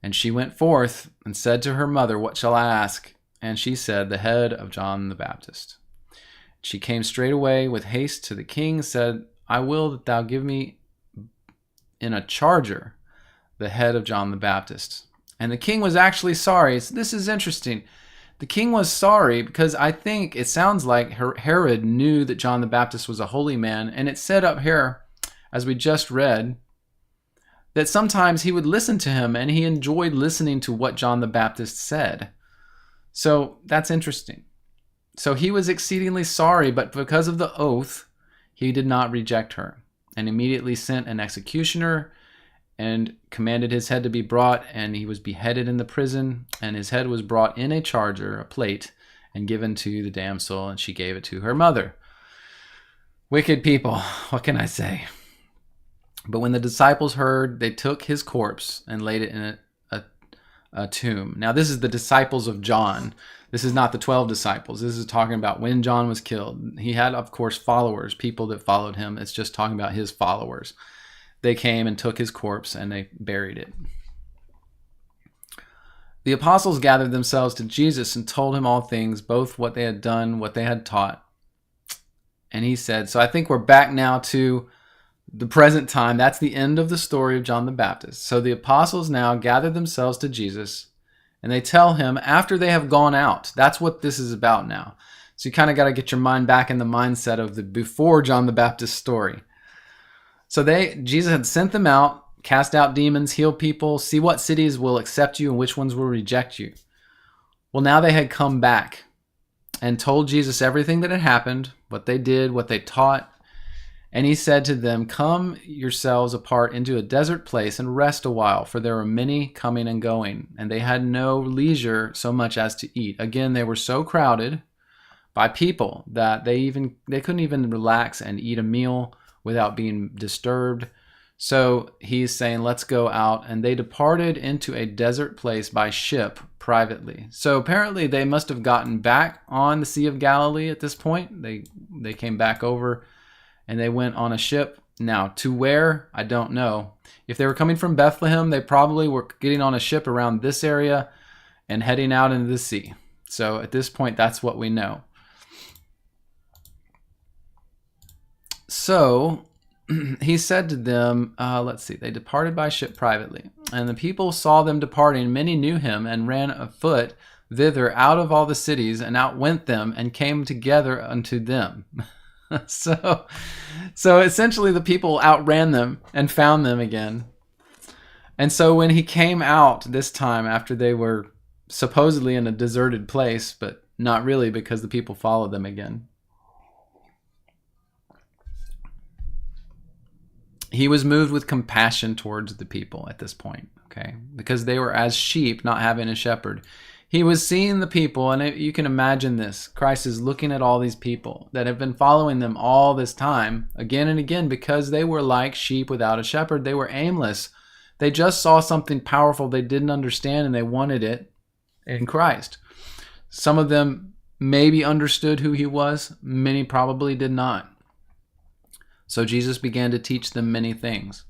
Speaker 1: And she went forth and said to her mother, "What shall I ask?" And she said, "The head of John the Baptist." She came straightway with haste to the king, said, "I will that thou give me in a charger the head of John the Baptist." And the king was actually sorry. This is interesting. The king was sorry because I think it sounds like Herod knew that John the Baptist was a holy man. And it said up here, as we just read, that sometimes he would listen to him and he enjoyed listening to what John the Baptist said. So that's interesting. So he was exceedingly sorry, but because of the oath, he did not reject her, and immediately sent an executioner and commanded his head to be brought, and he was beheaded in the prison, and his head was brought in a charger, a plate, and given to the damsel, and she gave it to her mother. Wicked people, what can I say? But when the disciples heard, they took his corpse and laid it in a tomb. Now this is the disciples of John. This is not the 12 disciples. This is talking about when John was killed. He had, of course, followers, people that followed him. It's just talking about his followers. They came and took his corpse and they buried it. The apostles gathered themselves to Jesus and told him all things, both what they had done, what they had taught. And he said, so I think we're back now to the present time. That's the end of the story of John the Baptist. So the apostles now gather themselves to Jesus and they tell him after they have gone out. That's what this is about now. So you kind of got to get your mind back in the mindset of the before John the Baptist story. So Jesus had sent them out, cast out demons, heal people, see what cities will accept you and which ones will reject you. Well, now they had come back and told Jesus everything that had happened, what they did, what they taught. And he said to them, come yourselves apart into a desert place and rest a while, for there were many coming and going, and they had no leisure so much as to eat. Again, they were so crowded by people that they couldn't even relax and eat a meal without being disturbed. So he's saying, let's go out. And they departed into a desert place by ship privately. So apparently they must have gotten back on the Sea of Galilee at this point. They came back over and they went on a ship. Now, to where? I don't know. If they were coming from Bethlehem, they probably were getting on a ship around this area and heading out into the sea. So at this point, that's what we know. So he said to them, let's see, they departed by ship privately. And the people saw them departing. Many knew him and ran afoot thither out of all the cities and outwent them and came together unto them. So essentially the people outran them and found them again. And so when he came out this time after they were supposedly in a deserted place, but not really because the people followed them again. He was moved with compassion towards the people at this point, okay? Because they were as sheep, not having a shepherd. He was seeing the people, and you can imagine this. Christ is looking at all these people that have been following them all this time, again and again, because they were like sheep without a shepherd. They were aimless. They just saw something powerful they didn't understand, and they wanted it in Christ. Some of them maybe understood who he was. Many probably did not. So Jesus began to teach them many things.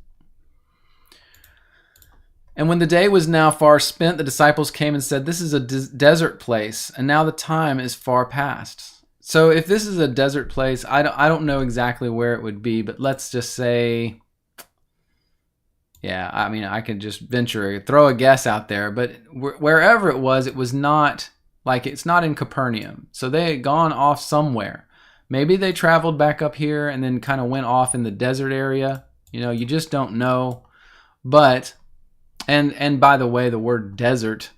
Speaker 1: And when the day was now far spent, the disciples came and said, "This is a desert place, and now the time is far past." So if this is a desert place, I don't know exactly where it would be, but let's just say, yeah, I mean, I could just throw a guess out there, but wherever it was not like, it's not in Capernaum. So they had gone off somewhere. Maybe they traveled back up here and then kind of went off in the desert area. You just don't know. But, and by the way, the word desert,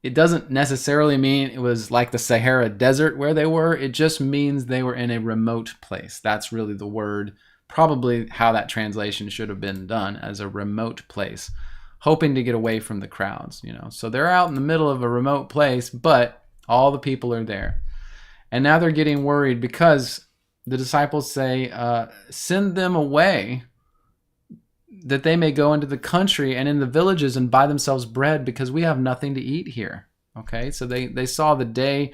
Speaker 1: it doesn't necessarily mean it was like the Sahara Desert where they were. It just means they were in a remote place. That's really the word, probably how that translation should have been done, as a remote place, hoping to get away from the crowds, So they're out in the middle of a remote place, but all the people are there. And now they're getting worried because the disciples say, send them away that they may go into the country and in the villages and buy themselves bread, because we have nothing to eat here. Okay, so they saw the day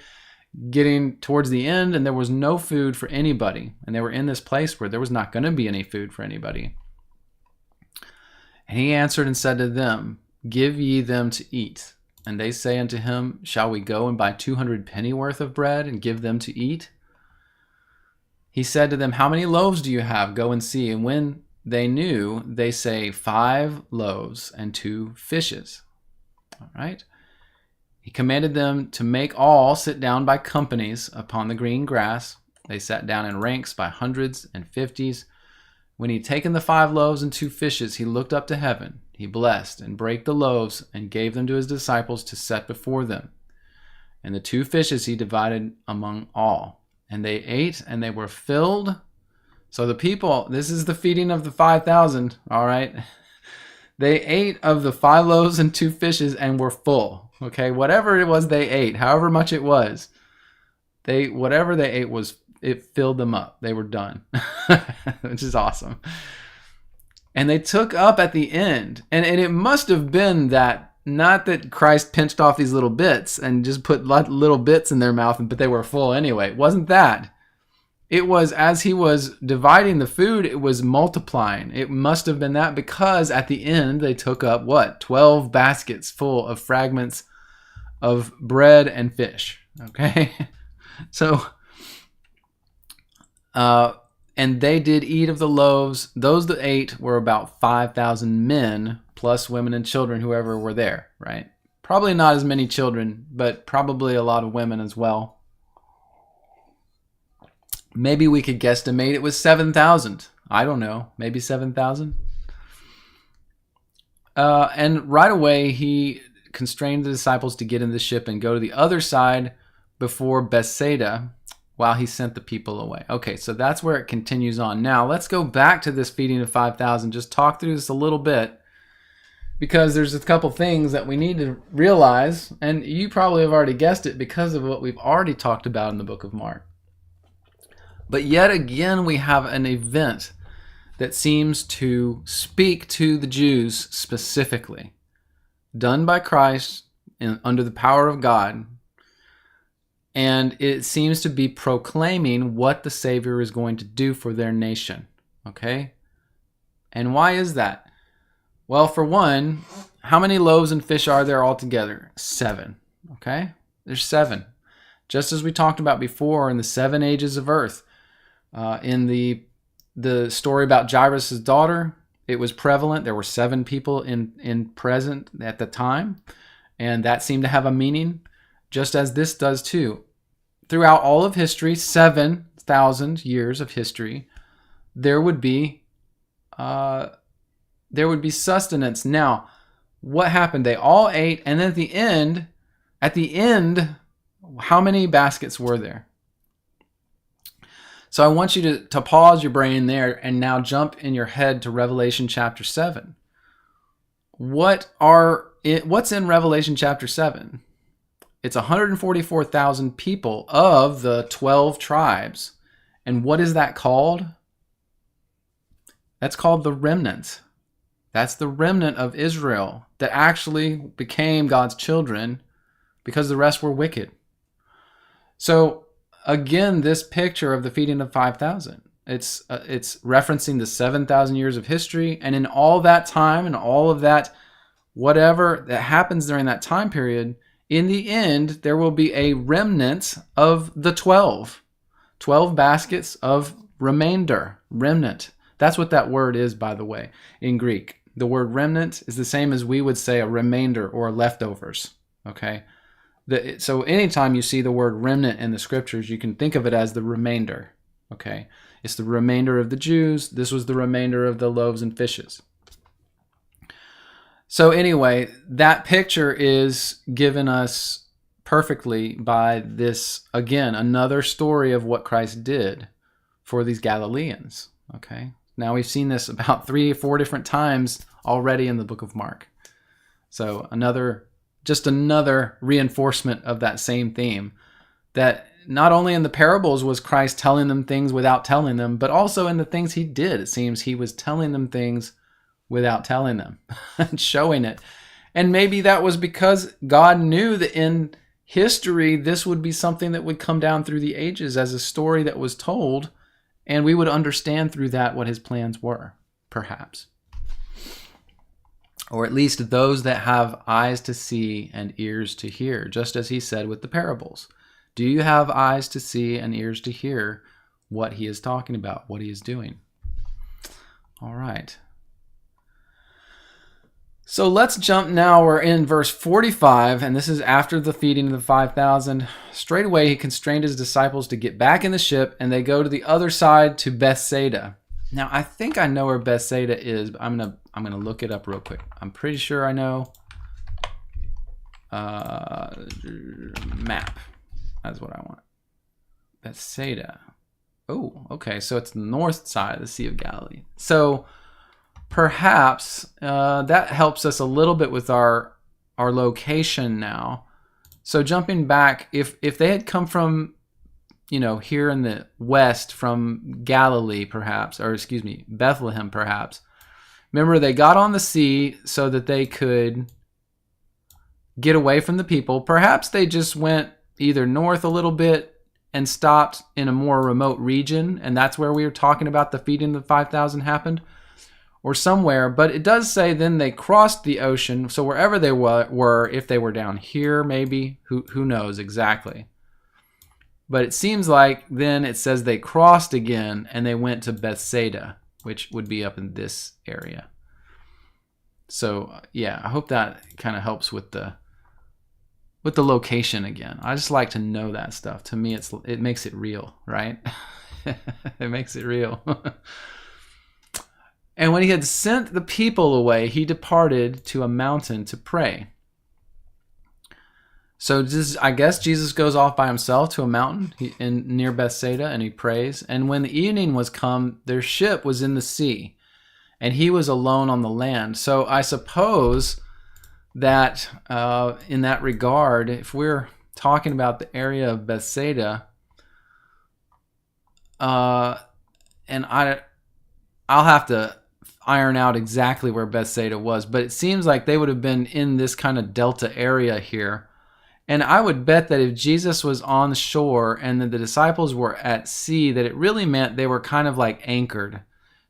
Speaker 1: getting towards the end and there was no food for anybody. And they were in this place where there was not going to be any food for anybody. And he answered and said to them, "Give ye them to eat." And they say unto him, "Shall we go and buy 200 pennyworth of bread and give them to eat?" He said to them, "How many loaves do you have? Go and see." And when they knew, they say, 5 loaves and 2 fishes. All right. He commanded them to make all sit down by companies upon the green grass. They sat down in ranks by hundreds and fifties. When he had taken the 5 loaves and 2 fishes, he looked up to heaven. He blessed and brake the loaves and gave them to his disciples to set before them. And the 2 fishes he divided among all. And they ate and they were filled. So the people, this is the feeding of the 5,000, all right? They ate of the 5 loaves and 2 fishes and were full. Okay, whatever it was they ate, however much it was, whatever they ate it filled them up. They were done, which is awesome. And they took up at the end, and it must have been that, not that Christ pinched off these little bits and just put little bits in their mouth, but they were full anyway. It wasn't that. It was, as he was dividing the food, it was multiplying. It must have been that, because at the end they took up 12 baskets full of fragments of bread and fish. Okay, so and they did eat of the loaves. Those that ate were about 5,000 men, plus women and children, whoever were there, right? Probably not as many children, but probably a lot of women as well. Maybe we could guesstimate it was 7,000. I don't know, maybe 7,000. And right away, he constrained the disciples to get in the ship and go to the other side before Bethsaida, while he sent the people away. Okay, so that's where it continues on. Now, let's go back to this feeding of 5,000. Just talk through this a little bit, because there's a couple things that we need to realize, and you probably have already guessed it because of what we've already talked about in the book of Mark. But yet again, we have an event that seems to speak to the Jews specifically, done by Christ under the power of God. And it seems to be proclaiming what the Savior is going to do for their nation. Okay? And why is that? Well, for one, how many loaves and fish are there altogether? 7. Okay? There's 7. Just as we talked about before in the 7 ages of earth. In the story about Jairus' daughter, it was prevalent. There were 7 people in present at the time. And that seemed to have a meaning, just as this does too. Throughout all of history, 7,000 years of history, there would be sustenance. Now, what happened? They all ate, and then at the end, how many baskets were there? So I want you to pause your brain there and now jump in your head to Revelation chapter 7. What's in Revelation chapter 7? It's 144,000 people of the 12 tribes. And what is that called? That's called the remnant. That's the remnant of Israel that actually became God's children because the rest were wicked. So again, this picture of the feeding of 5,000, it's referencing the 7,000 years of history. And in all that time and all of that, whatever that happens during that time period, in the end, there will be a remnant of the 12 baskets of remnant. That's what that word is, by the way, in Greek. The word remnant is the same as we would say a remainder or leftovers, okay? So anytime you see the word remnant in the scriptures, you can think of it as the remainder, okay? It's the remainder of the Jews. This was the remainder of the loaves and fishes. So anyway, that picture is given us perfectly by this, again, another story of what Christ did for these Galileans, okay? Now we've seen this about 3 or 4 different times already in the book of Mark. So just another reinforcement of that same theme, that not only in the parables was Christ telling them things without telling them, but also in the things he did. It seems he was telling them things without telling them and showing it. And maybe that was because God knew that in history, this would be something that would come down through the ages as a story that was told, and we would understand through that what his plans were, perhaps. Or at least those that have eyes to see and ears to hear, just as he said with the parables. Do you have eyes to see and ears to hear what he is talking about, what he is doing? All right. So let's jump now. We're in verse 45, and this is after the feeding of the 5,000. Straight away, he constrained his disciples to get back in the ship, and they go to the other side to Bethsaida. Now, I think I know where Bethsaida is, but I'm gonna look it up real quick. I'm pretty sure I know. Map. That's what I want. Bethsaida. Oh, okay. So it's the north side of the Sea of Galilee. So perhaps that helps us a little bit with our location now. So jumping back, if they had come from, here in the west from Galilee, perhaps, or excuse me, Bethlehem, perhaps. Remember, they got on the sea so that they could get away from the people. Perhaps they just went either north a little bit and stopped in a more remote region, and that's where we were talking about the feeding of the 5,000 happened, or somewhere. But it does say then they crossed the ocean, so wherever they were, if they were down here, maybe, who knows exactly. But it seems like then it says they crossed again and they went to Bethsaida, which would be up in this area. So yeah, I hope that kind of helps with the location again. I just like to know that stuff. To me, it makes it real, right? It makes it real. And when he had sent the people away, he departed to a mountain to pray. So I guess Jesus goes off by himself to a mountain near Bethsaida, and he prays. And when the evening was come, their ship was in the sea, and he was alone on the land. So I suppose that in that regard, if we're talking about the area of Bethsaida, and I'll have to iron out exactly where Bethsaida was, but it seems like they would have been in this kind of delta area here. And I would bet that if Jesus was on the shore and that the disciples were at sea, that it really meant they were kind of like anchored.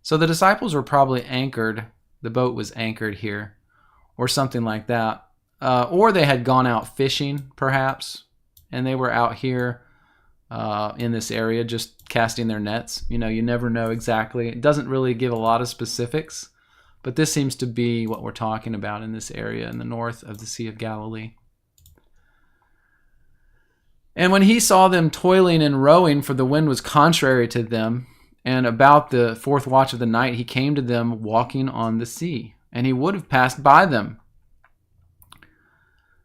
Speaker 1: So the disciples were probably anchored. The boat was anchored here or something like that. Or they had gone out fishing, perhaps, and they were out here in this area just casting their nets. You never know exactly. It doesn't really give a lot of specifics, but this seems to be what we're talking about in this area in the north of the Sea of Galilee. And when he saw them toiling and rowing, for the wind was contrary to them, and about the 4th watch of the night, he came to them walking on the sea, and he would have passed by them.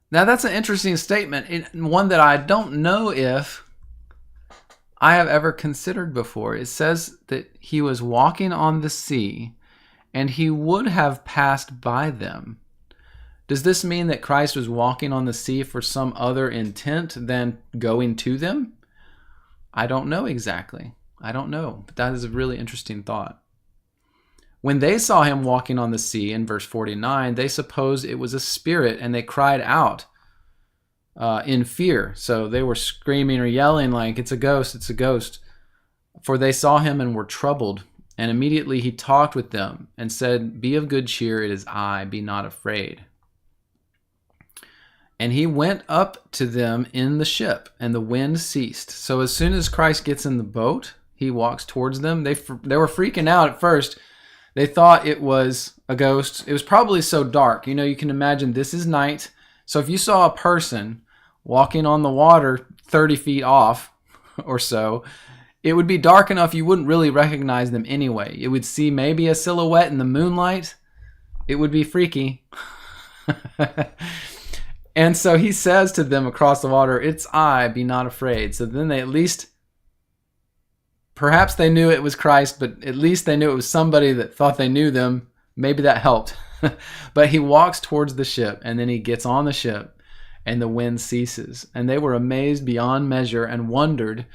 Speaker 1: Now that's an interesting statement, one that I don't know if I have ever considered before. It says that he was walking on the sea and he would have passed by them. Does this mean that Christ was walking on the sea for some other intent than going to them? I don't know exactly. I don't know. But that is a really interesting thought. When they saw him walking on the sea in verse 49, they supposed it was a spirit and they cried out in fear. So they were screaming or yelling like, it's a ghost, it's a ghost. For they saw him and were troubled. And immediately he talked with them and said, be of good cheer, it is I, be not afraid. And he went up to them in the ship, and the wind ceased. So as soon as Christ gets in the boat, he walks towards them. They were freaking out at first. They thought it was a ghost. It was probably so dark. You know, you can imagine this is night. So if you saw a person walking on the water 30 feet off or so, it would be dark enough you wouldn't really recognize them anyway. You would see maybe a silhouette in the moonlight. It would be freaky. And so he says to them across the water, it's I, be not afraid. So then they at least, perhaps they knew it was Christ, but at least they knew it was somebody that thought they knew them. Maybe that helped. But he walks towards the ship, and then he gets on the ship, and the wind ceases. And they were amazed beyond measure and wondered,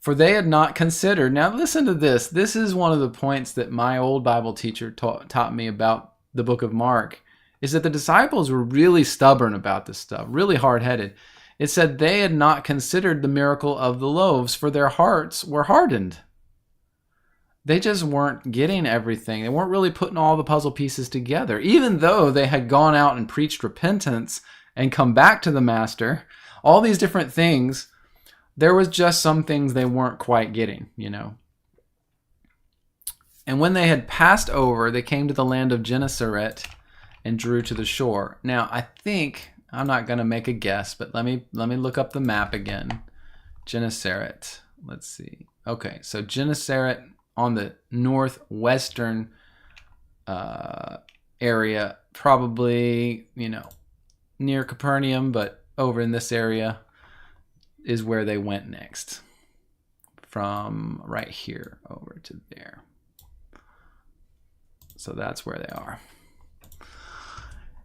Speaker 1: for they had not considered. Now listen to this. This is one of the points that my old Bible teacher taught me about the book of Mark, is that the disciples were really stubborn about this stuff, really hard-headed. It said they had not considered the miracle of the loaves, for their hearts were hardened. They just weren't getting everything. They weren't really putting all the puzzle pieces together. Even though they had gone out and preached repentance and come back to the Master, all these different things, there was just some things they weren't quite getting, you know. And when they had passed over, they came to the land of Gennesaret and drew to the shore. Now, I think, I'm not going to make a guess, but let me look up the map again. Gennesaret. Let's see. Okay, so Gennesaret on the northwestern area, probably, you know, near Capernaum, but over in this area is where they went next. From right here over to there. So that's where they are.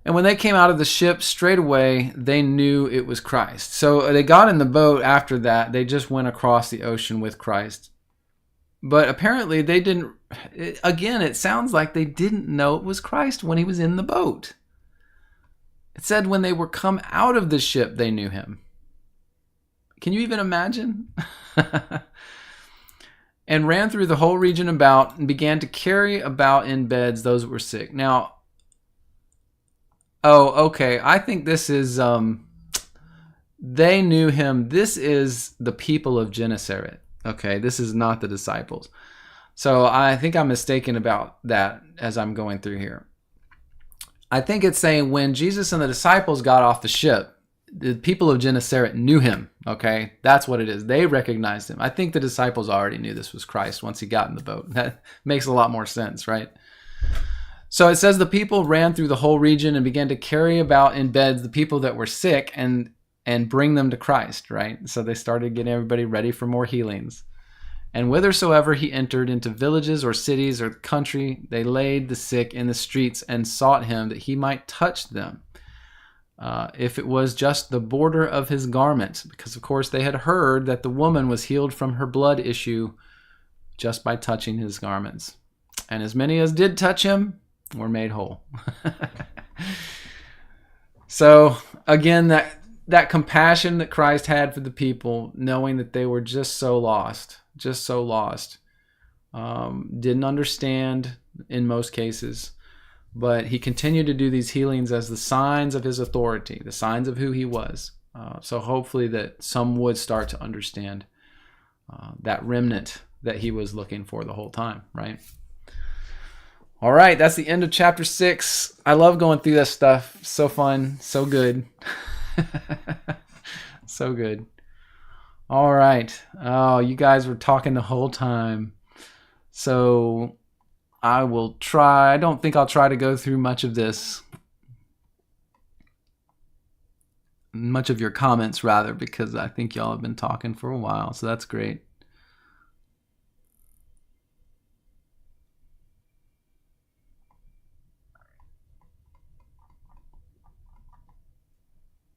Speaker 1: And when they came out of the ship, straight away, they knew it was Christ. So they got in the boat after that. They just went across the ocean with Christ. But apparently they didn't, again, it sounds like they didn't know it was Christ when he was in the boat. It said when they were come out of the ship, they knew him. Can you even imagine? And ran through the whole region about and began to carry about in beds those that were sick. Now, oh, okay. I think this is, they knew him. This is the people of Gennesaret. Okay, this is not the disciples. So I think I'm mistaken about that as I'm going through here. I think it's saying when Jesus and the disciples got off the ship, the people of Gennesaret knew him. Okay, that's what it is. They recognized him. I think the disciples already knew this was Christ once he got in the boat. That makes a lot more sense, right? So it says the people ran through the whole region and began to carry about in beds the people that were sick and bring them to Christ, right? So they started getting everybody ready for more healings. And whithersoever he entered into villages or cities or country, they laid the sick in the streets and sought him that he might touch them. If it was just the border of his garment, because of course they had heard that the woman was healed from her blood issue just by touching his garments. And as many as did touch him were made whole. So again, that compassion that Christ had for the people, knowing that they were just so lost, didn't understand in most cases, but he continued to do these healings as the signs of his authority, the signs of who he was. So hopefully that some would start to understand that remnant that he was looking for the whole time, right? All right, that's the end of chapter 6. I love going through this stuff. So fun, so good. So good. All right. Oh, you guys were talking the whole time. So I will try. I don't think I'll try to go through much of this. Much of your comments, rather, because I think y'all have been talking for a while. So that's great.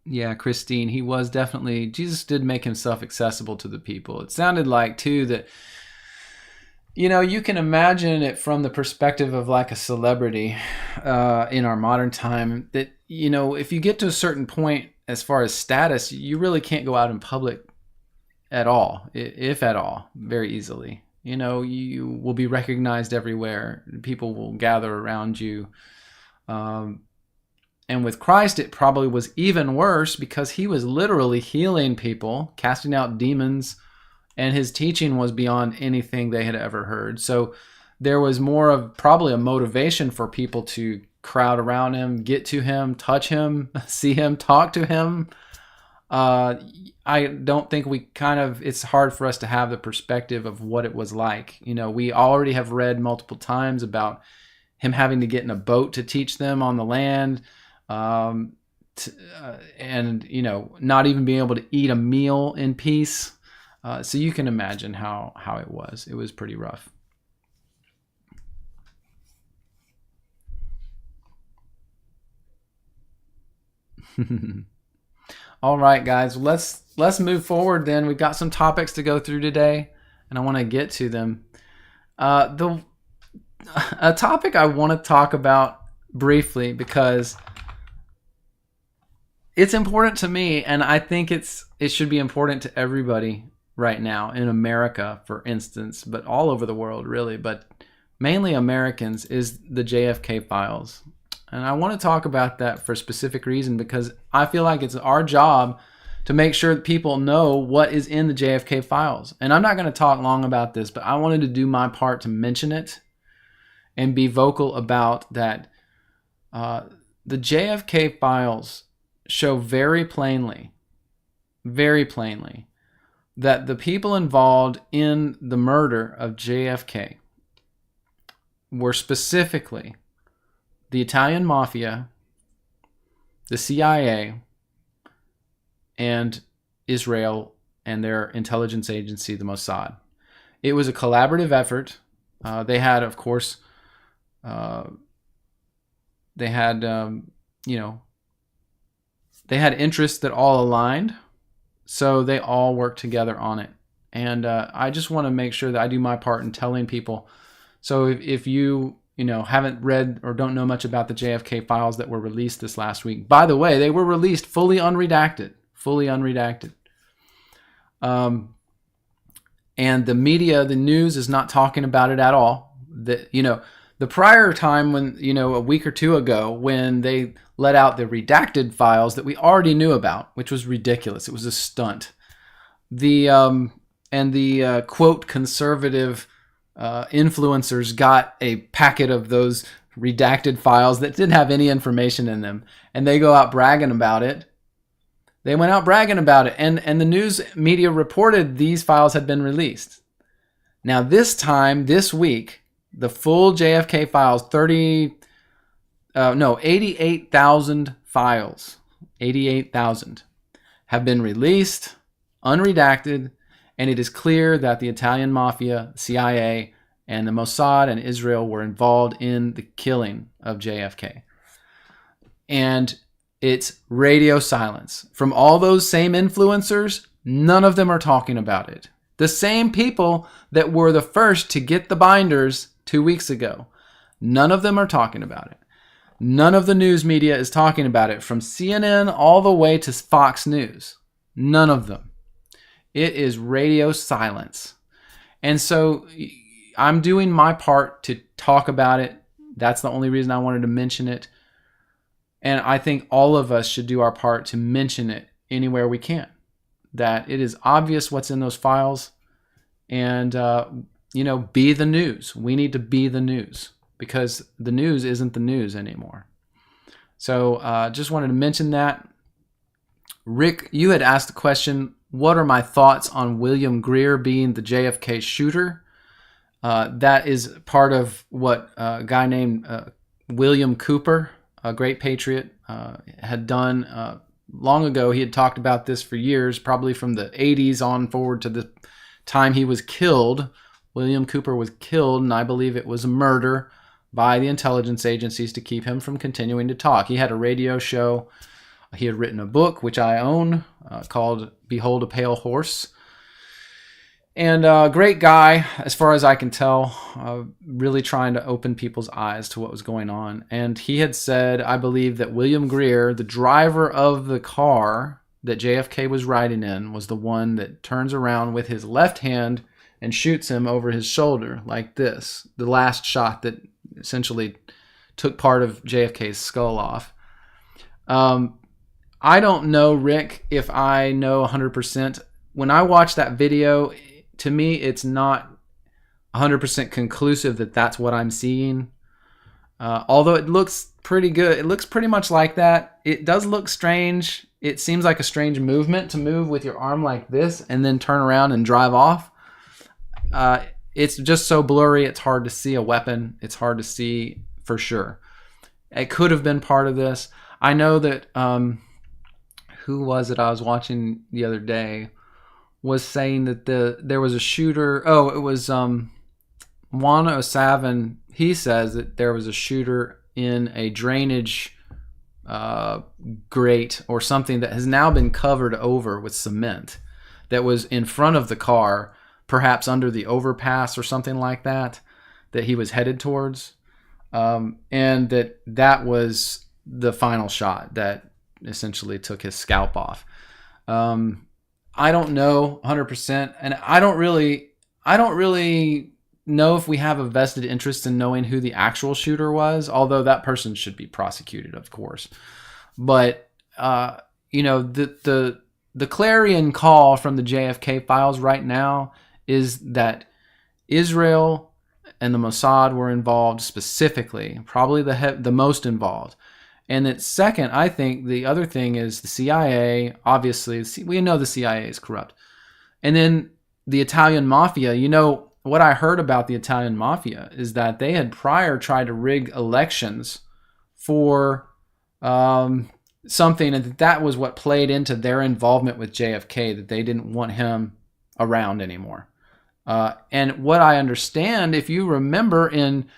Speaker 1: Yeah, Christine, he was definitely, Jesus did make himself accessible to the people. It sounded like, too, that, you can imagine it from the perspective of like a celebrity in our modern time, that, if you get to a certain point as far as status, you really can't go out in public at all, if at all, very easily. You will be recognized everywhere. People will gather around you. And with Christ, it probably was even worse because he was literally healing people, casting out demons, and his teaching was beyond anything they had ever heard. So there was more of probably a motivation for people to crowd around him, get to him, touch him, see him, talk to him. I don't think it's hard for us to have the perspective of what it was like. We already have read multiple times about him having to get in a boat to teach them on the land. And not even being able to eat a meal in peace. So you can imagine how it was. It was pretty rough. All right, guys, let's move forward then. We've got some topics to go through today, and I want to get to them. A topic I want to talk about briefly because it's important to me, and I think it should be important to everybody right now in America, for instance, but all over the world, really, but mainly Americans, is the JFK Files. And I want to talk about that for a specific reason because I feel like it's our job to make sure that people know what is in the JFK Files. And I'm not going to talk long about this, but I wanted to do my part to mention it and be vocal about that. The JFK Files show very plainly, that the people involved in the murder of JFK were specifically the Italian Mafia, the CIA, and Israel and their intelligence agency, the Mossad. It was a collaborative effort. They had, of course, they had interests that all aligned, so they all worked together on it. And I just want to make sure that I do my part in telling people. So if you haven't read or don't know much about the JFK Files that were released this last week, by the way, they were released fully unredacted. And the media, the news, is not talking about it at all. The prior time when, a week or two ago, when they let out the redacted files that we already knew about, which was ridiculous. It was a stunt. The quote conservative influencers got a packet of those redacted files that didn't have any information in them, and they go out bragging about it. They went out bragging about it, and the news media reported these files had been released. Now this week, the full JFK Files, 88,000 files, 88,000 have been released, unredacted, and it is clear that the Italian Mafia, CIA, and the Mossad and Israel were involved in the killing of JFK. And it's radio silence. From all those same influencers, none of them are talking about it. The same people that were the first to get the binders 2 weeks ago, none of them are talking about it. None of the news media is talking about it, from CNN all the way to Fox News. None of them. It is radio silence. And so I'm doing my part to talk about it. That's the only reason I wanted to mention it. And I think all of us should do our part to mention it anywhere we can. That it is obvious what's in those files. And, be the news. We need to be the news, because the news isn't the news anymore. So just wanted to mention that. Rick, you had asked the question, what are my thoughts on William Greer being the JFK shooter? That is part of what a guy named William Cooper, a great patriot, had done long ago. He had talked about this for years, probably from the 80s on forward to the time he was killed. William Cooper was killed, and I believe it was a murder by the intelligence agencies to keep him from continuing to talk. He had a radio show He had written a book, which I own, called Behold a Pale Horse. And great guy, as far as I can tell, really trying to open people's eyes to what was going on. And he had said, I believe, that William Greer, the driver of the car that JFK was riding in, was the one that turns around with his left hand and shoots him over his shoulder like this. The last shot that essentially took part of JFK's skull off. I don't know, Rick, if I know 100%. When I watch that video, to me, it's not 100% conclusive that that's what I'm seeing. Although it looks pretty good. It looks pretty much like that. It does look strange. It seems like a strange movement to move with your arm like this and then turn around and drive off. It's just so blurry. It's hard to see a weapon. It's hard to see for sure. It could have been part of this. I know that, who was it I was watching the other day was saying that there was a shooter. Oh, it was Juan O'Savin. He says that there was a shooter in a drainage grate or something that has now been covered over with cement that was in front of the car, perhaps under the overpass or something like that he was headed towards. And that was the final shot that essentially took his scalp off. I don't know 100%, and I don't really know if we have a vested interest in knowing who the actual shooter was, although that person should be prosecuted, of course. But the clarion call from the JFK Files right now is that Israel and the Mossad were involved specifically, probably the most involved. And that second, I think the other thing is the CIA. Obviously, we know the CIA is corrupt. And then the Italian Mafia. You know, what I heard about the Italian Mafia is that they had prior tried to rig elections for something, and that was what played into their involvement with JFK, that they didn't want him around anymore. And what I understand, if you remember in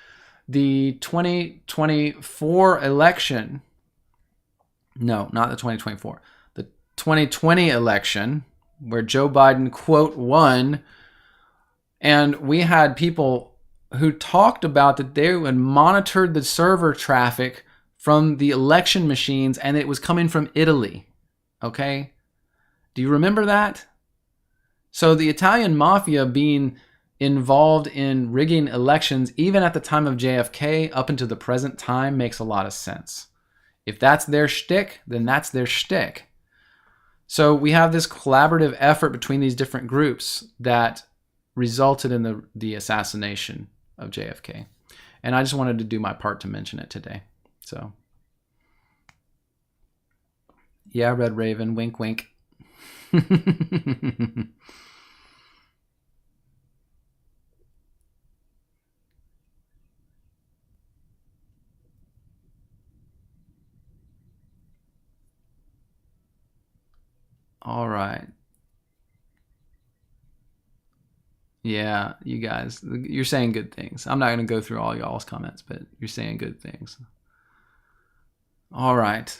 Speaker 1: the 2024 election, no, not the 2024, the 2020 election, where Joe Biden, quote, won, and we had people who talked about that they had monitored the server traffic from the election machines, and it was coming from Italy. Okay? Do you remember that? So the Italian Mafia being involved in rigging elections, even at the time of JFK, up until the present time, makes a lot of sense. If that's their shtick, then that's their shtick. So we have this collaborative effort between these different groups that resulted in the assassination of JFK. And I just wanted to do my part to mention it today. So, yeah, Red Raven, wink, wink. All right. Yeah, you guys, you're saying good things. I'm not going to go through all y'all's comments, but you're saying good things. All right.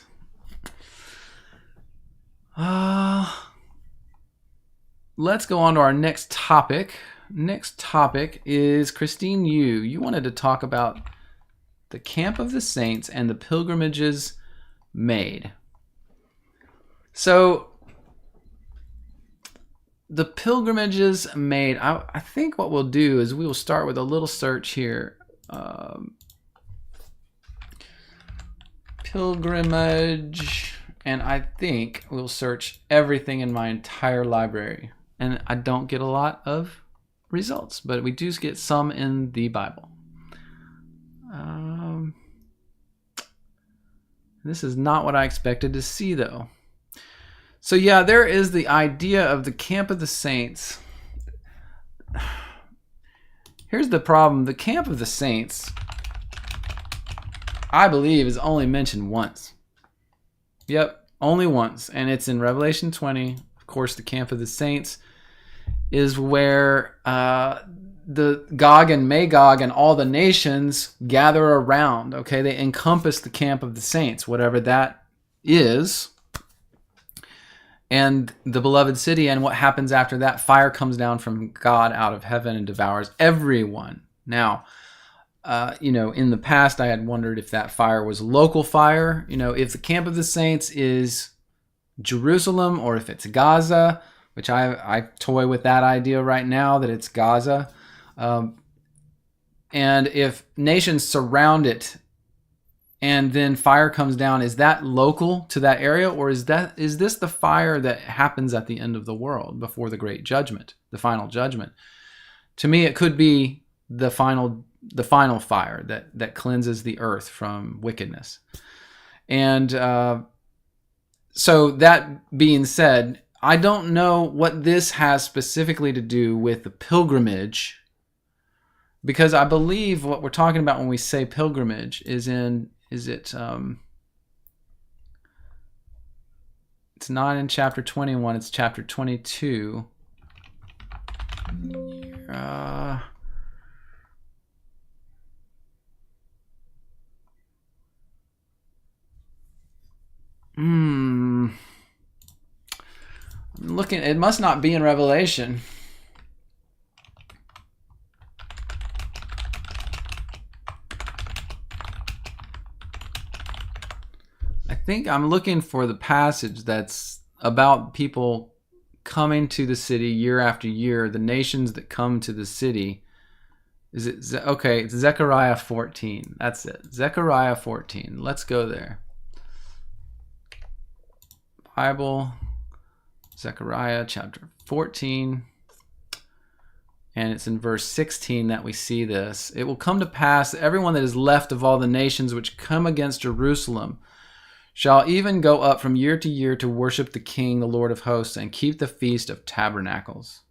Speaker 1: Let's go on to our next topic. Next topic is Christine Yu. You wanted to talk about the Camp of the Saints and the pilgrimages made. So, the pilgrimages made, I think what we'll do is we will start with a little search here. Pilgrimage, and I think we'll search everything in my entire library. And I don't get a lot of results, but we do get some in the Bible. This is not what I expected to see, though. So yeah, there is the idea of the Camp of the Saints. Here's the problem. The Camp of the Saints, I believe, is only mentioned once. Yep, only once. And it's in Revelation 20. Of course, the Camp of the Saints is where the Gog and Magog and all the nations gather around. Okay, they encompass the Camp of the Saints, whatever that is. and the beloved city. And what happens after that? Fire comes down from God out of heaven and devours everyone. Now, in the past, I had wondered if that fire was local fire. If the camp of the saints is Jerusalem or if it's Gaza, which I toy with that idea right now that it's Gaza. And if nations surround it and then fire comes down, is that local to that area, or is this the fire that happens at the end of the world before the great judgment, the final judgment? To me, it could be the final fire that cleanses the earth from wickedness. And so that being said, I don't know what this has specifically to do with the pilgrimage, because I believe what we're talking about when we say pilgrimage it's not in chapter 21, it's chapter 22. I'm looking, it must not be in Revelation. I think I'm looking for the passage that's about people coming to the city year after year, the nations that come to the city. Is it okay? It's Zechariah 14. That's it. Zechariah 14. Let's go there. Bible, Zechariah chapter 14. And it's in verse 16 that we see this. It will come to pass that everyone that is left of all the nations which come against Jerusalem shall even go up from year to year to worship the King, the Lord of hosts, and keep the feast of tabernacles.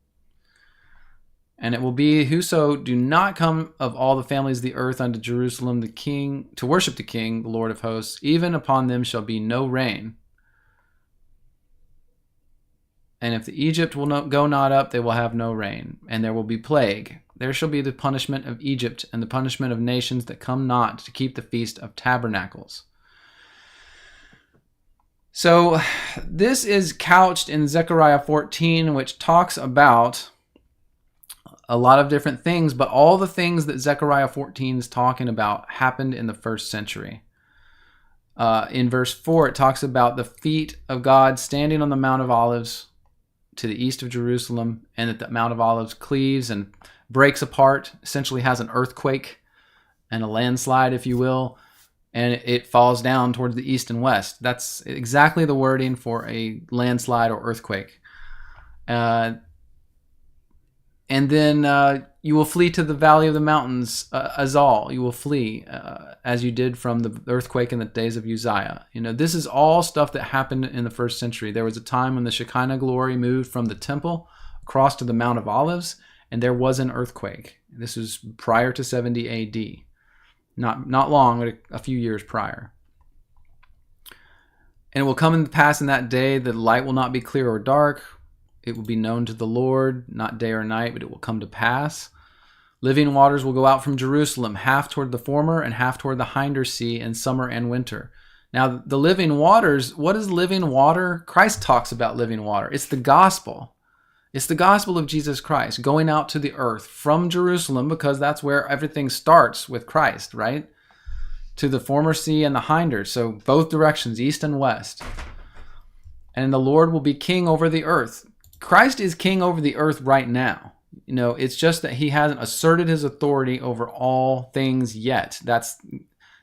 Speaker 1: And it will be, whoso do not come of all the families of the earth unto Jerusalem, the King, to worship the King, the Lord of hosts, even upon them shall be no rain. And if the Egypt will go not up, they will have no rain, and there will be plague. There shall be the punishment of Egypt, and the punishment of nations that come not to keep the feast of tabernacles. So this is couched in Zechariah 14, which talks about a lot of different things, but all the things that Zechariah 14 is talking about happened in the first century. In verse 4, it talks about the feet of God standing on the Mount of Olives to the east of Jerusalem, and that the Mount of Olives cleaves and breaks apart, essentially has an earthquake and a landslide, if you will, and it falls down towards the east and west. That's exactly the wording for a landslide or earthquake. And then you will flee to the valley of the mountains, Azal. You will flee as you did from the earthquake in the days of Uzziah. This is all stuff that happened in the first century. There was a time when the Shekinah glory moved from the temple across to the Mount of Olives, and there was an earthquake. This was prior to 70 AD. Not long, but a few years prior. And it will come to pass in that day that light will not be clear or dark. It will be known to the Lord, not day or night, but it will come to pass. Living waters will go out from Jerusalem, half toward the former and half toward the hinder sea in summer and winter. Now, the living waters, what is living water? Christ talks about living water. It's the gospel. It's the gospel of Jesus Christ going out to the earth from Jerusalem, because that's where everything starts with Christ, right? To the former sea and the hinder. So both directions, east and west. And the Lord will be king over the earth. Christ is king over the earth right now. It's just that he hasn't asserted his authority over all things yet. That's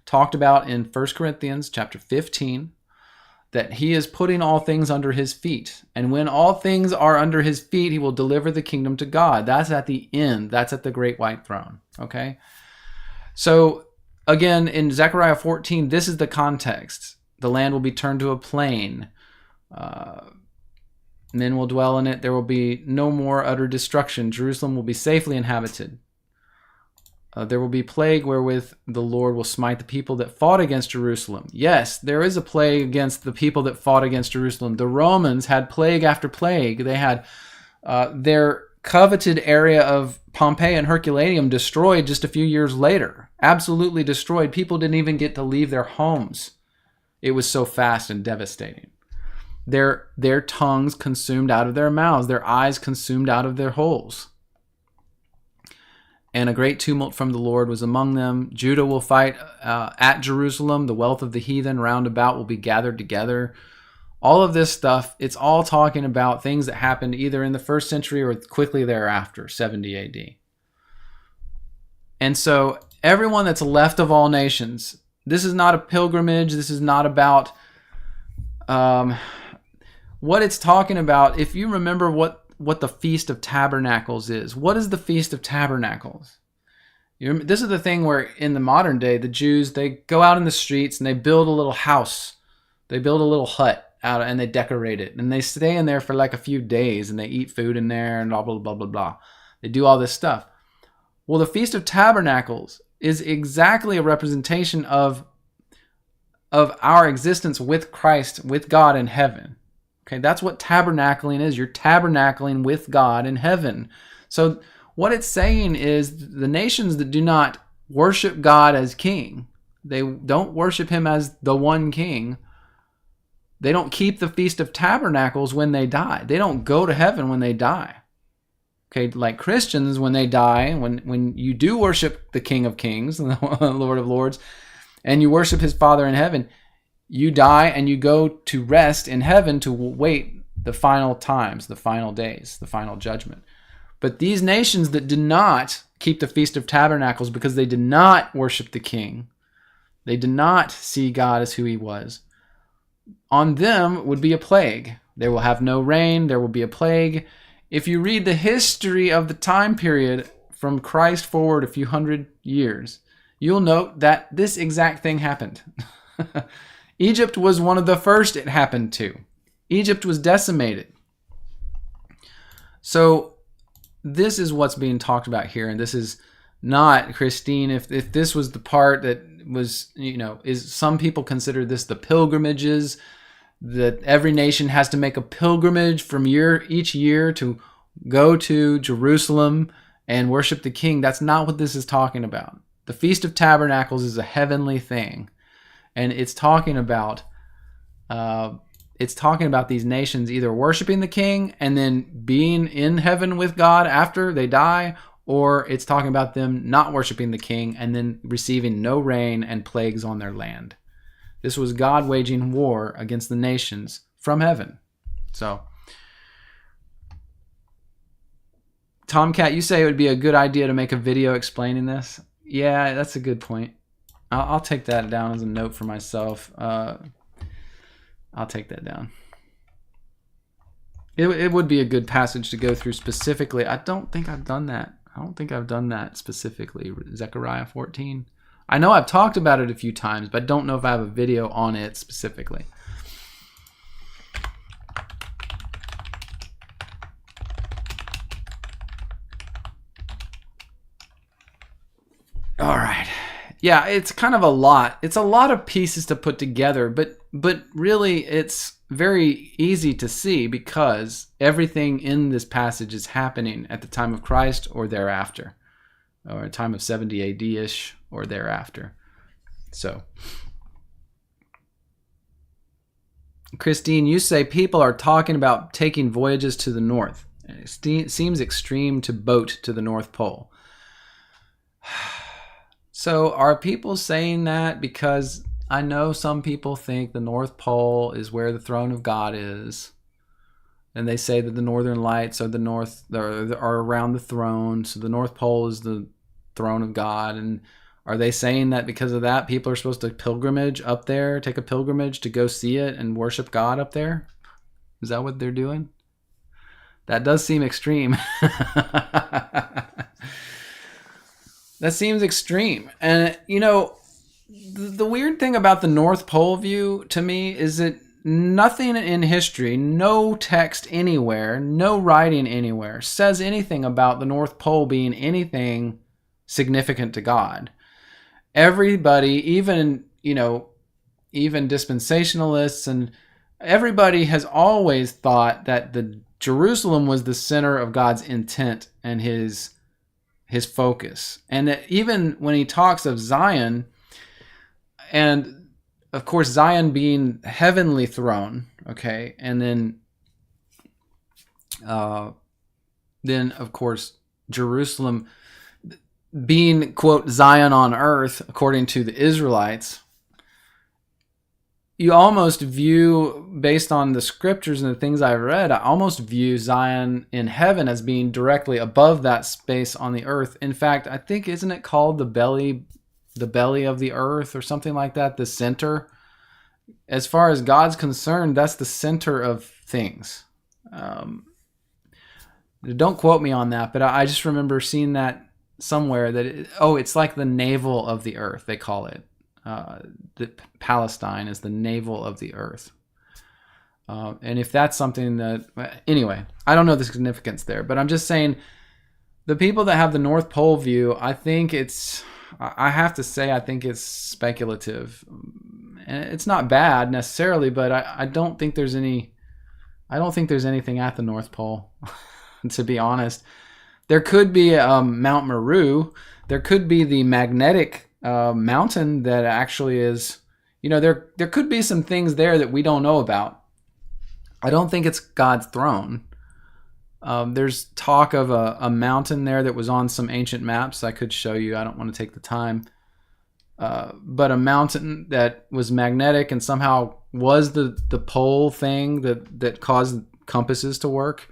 Speaker 1: talked about in 1 Corinthians chapter 15, that he is putting all things under his feet. And when all things are under his feet, he will deliver the kingdom to God. That's at the end. That's at the great white throne. Okay? So again, in Zechariah 14, this is the context. The land will be turned to a plain. Men will dwell in it. There will be no more utter destruction. Jerusalem will be safely inhabited. There will be plague wherewith the Lord will smite the people that fought against Jerusalem. Yes, there is a plague against the people that fought against Jerusalem. The Romans had plague after plague. They had their coveted area of Pompeii and Herculaneum destroyed just a few years later. Absolutely destroyed. People didn't even get to leave their homes. It was so fast and devastating. their tongues consumed out of their mouths, their eyes consumed out of their holes. And a great tumult from the Lord was among them. Judah will fight at Jerusalem. The wealth of the heathen round about will be gathered together. All of this stuff, it's all talking about things that happened either in the first century or quickly thereafter, 70 AD. And so everyone that's left of all nations, this is not a pilgrimage. This is not about what it's talking about. If you remember what the Feast of Tabernacles is. What is the Feast of Tabernacles? This is the thing where in the modern day, the Jews, they go out in the streets and they build a little house. They build a little hut out and they decorate it. And they stay in there for like a few days and they eat food in there and blah, blah, blah, blah, blah. They do all this stuff. Well, the Feast of Tabernacles is exactly a representation of our existence with Christ, with God in heaven. Okay, that's what tabernacling is. You're tabernacling with God in heaven. So what it's saying is the nations that do not worship God as king, they don't worship him as the one king, they don't keep the Feast of Tabernacles when they die. They don't go to heaven when they die. Okay, like Christians, when they die, when you do worship the King of Kings, the Lord of Lords, and you worship his Father in heaven, you die and you go to rest in heaven to wait the final times, the final days, the final judgment. But these nations that did not keep the Feast of Tabernacles because they did not worship the king, they did not see God as who he was, on them would be a plague. They will have no rain, there will be a plague. If you read the history of the time period from Christ forward a few hundred years, you'll note that this exact thing happened. Egypt was one of the first it happened to. Egypt was decimated. So this is what's being talked about here. And this is not, Christine, if this was the part that was, is some people consider this the pilgrimages, that every nation has to make a pilgrimage from each year to go to Jerusalem and worship the king. That's not what this is talking about. The Feast of Tabernacles is a heavenly thing. And it's talking about these nations either worshiping the king and then being in heaven with God after they die, or it's talking about them not worshiping the king and then receiving no rain and plagues on their land. This was God waging war against the nations from heaven. So, Tomcat, you say it would be a good idea to make a video explaining this? Yeah, that's a good point. I'll take that down as a note for myself. I'll take that down. It would be a good passage to go through specifically. I don't think I've done that. I don't think I've done that specifically. Zechariah 14. I know I've talked about it a few times, but I don't know if I have a video on it specifically. All right. Yeah, it's kind of a lot. It's a lot of pieces to put together, but really it's very easy to see because everything in this passage is happening at the time of Christ or thereafter, or a time of 70 AD-ish or thereafter. So, Christine, you say people are talking about taking voyages to the north. It seems extreme to boat to the North Pole. So are people saying that because I know some people think the North Pole is where the throne of God is, and they say that the northern lights are are around the throne, so the North Pole is the throne of God. And are they saying that because of that people are supposed to pilgrimage up there, take a pilgrimage to go see it and worship God up there? Is that what they're doing? That does seem extreme. That seems extreme. And, the weird thing about the North Pole view to me is that nothing in history, no text anywhere, no writing anywhere says anything about the North Pole being anything significant to God. Everybody, even dispensationalists, and everybody has always thought that the Jerusalem was the center of God's intent and his focus. And that even when he talks of Zion, and of course, Zion being heavenly throne, okay, and then of course Jerusalem being, quote, Zion on earth, according to the Israelites. You almost view, based on the scriptures and the things I've read, I almost view Zion in heaven as being directly above that space on the earth. In fact, I think, isn't it called the belly of the earth or something like that, the center? As far as God's concerned, that's the center of things. Don't quote me on that, but I just remember seeing that somewhere, that it's like the navel of the earth, they call it. That Palestine is the navel of the earth. And if that's something that, anyway, I don't know the significance there, but I'm just saying, the people that have the North Pole view, I have to say, I think it's speculative. And it's not bad necessarily, but I don't think there's anything at the North Pole, to be honest. There could be Mount Meru. There could be the magnetic mountain that actually is, there could be some things there that we don't know about. I don't think it's God's throne. There's talk of a mountain there that was on some ancient maps I could show you. I don't want to take the time. But a mountain that was magnetic and somehow was the pole thing that caused compasses to work.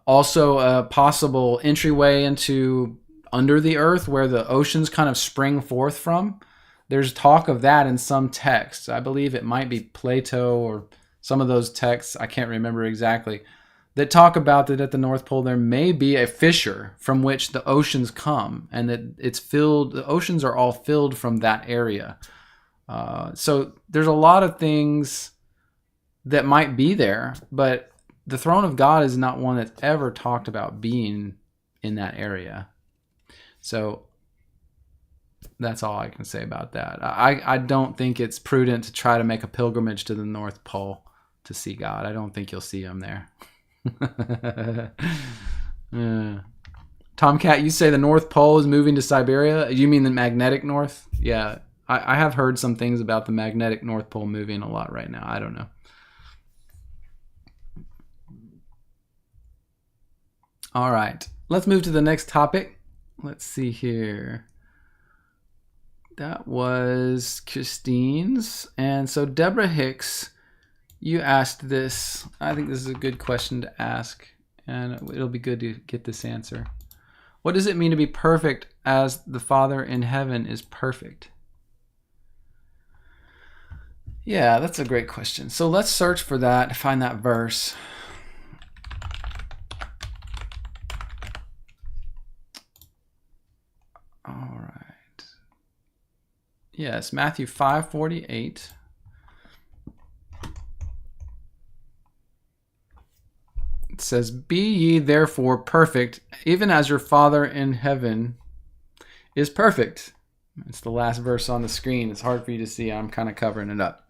Speaker 1: Also a possible entryway into under the earth where the oceans kind of spring forth from. There's talk of that in some texts. I believe it might be Plato or some of those texts, I can't remember exactly, that talk about that at the North Pole there may be a fissure from which the oceans come, and that the oceans are all filled from that area. So there's a lot of things that might be there, but the throne of God is not one that's ever talked about being in that area. So that's all I can say about that. I don't think it's prudent to try to make a pilgrimage to the North Pole to see God. I don't think you'll see him there. Tomcat, you say the North Pole is moving to Siberia? You mean the magnetic north? Yeah, I have heard some things about the magnetic North Pole moving a lot right now. I don't know. All right, let's move to the next topic. Let's see here. That was Christine's. And so Deborah Hicks, you asked this. I think this is a good question to ask, and it'll be good to get this answer. What does it mean to be perfect as the Father in heaven is perfect? Yeah, that's a great question. So let's search for that, find that verse. All right. Yes, Matthew 5:48. It says, "Be ye therefore perfect, even as your Father in heaven is perfect." It's the last verse on the screen. It's hard for you to see. I'm kind of covering it up.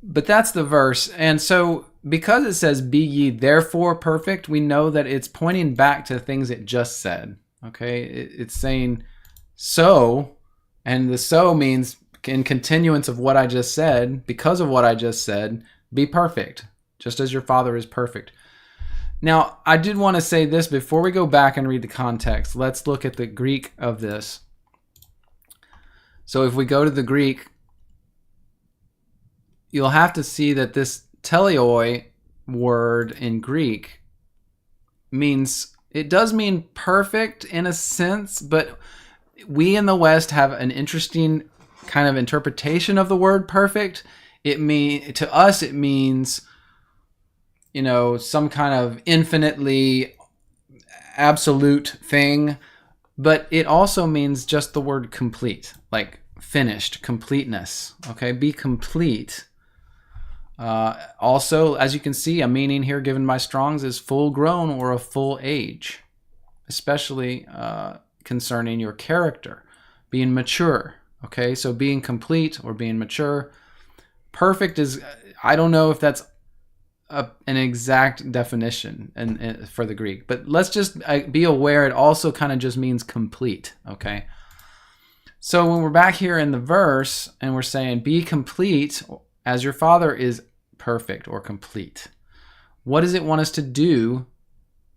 Speaker 1: But that's the verse. And so because it says, "Be ye therefore perfect," we know that it's pointing back to things it just said. Okay? It's saying, so, and the so means in continuance of what I just said, because of what I just said, be perfect, just as your Father is perfect. Now, I did want to say this before we go back and read the context. Let's look at the Greek of this. So if we go to the Greek, you'll have to see that this teleoi word in Greek means, it does mean perfect in a sense, but we in the West have an interesting kind of interpretation of the word perfect. To us, it means, some kind of infinitely absolute thing, but it also means just the word complete, like finished, completeness. Okay, be complete. Also, as you can see, a meaning here given by Strong's is full grown or a full age, especially concerning your character, being mature. Okay, so being complete or being mature. Perfect is, I don't know if that's an exact definition for the Greek, but let's just be aware it also kind of just means complete. Okay, So when we're back here in the verse and we're saying, be complete as your Father is perfect or complete. What does it want us to do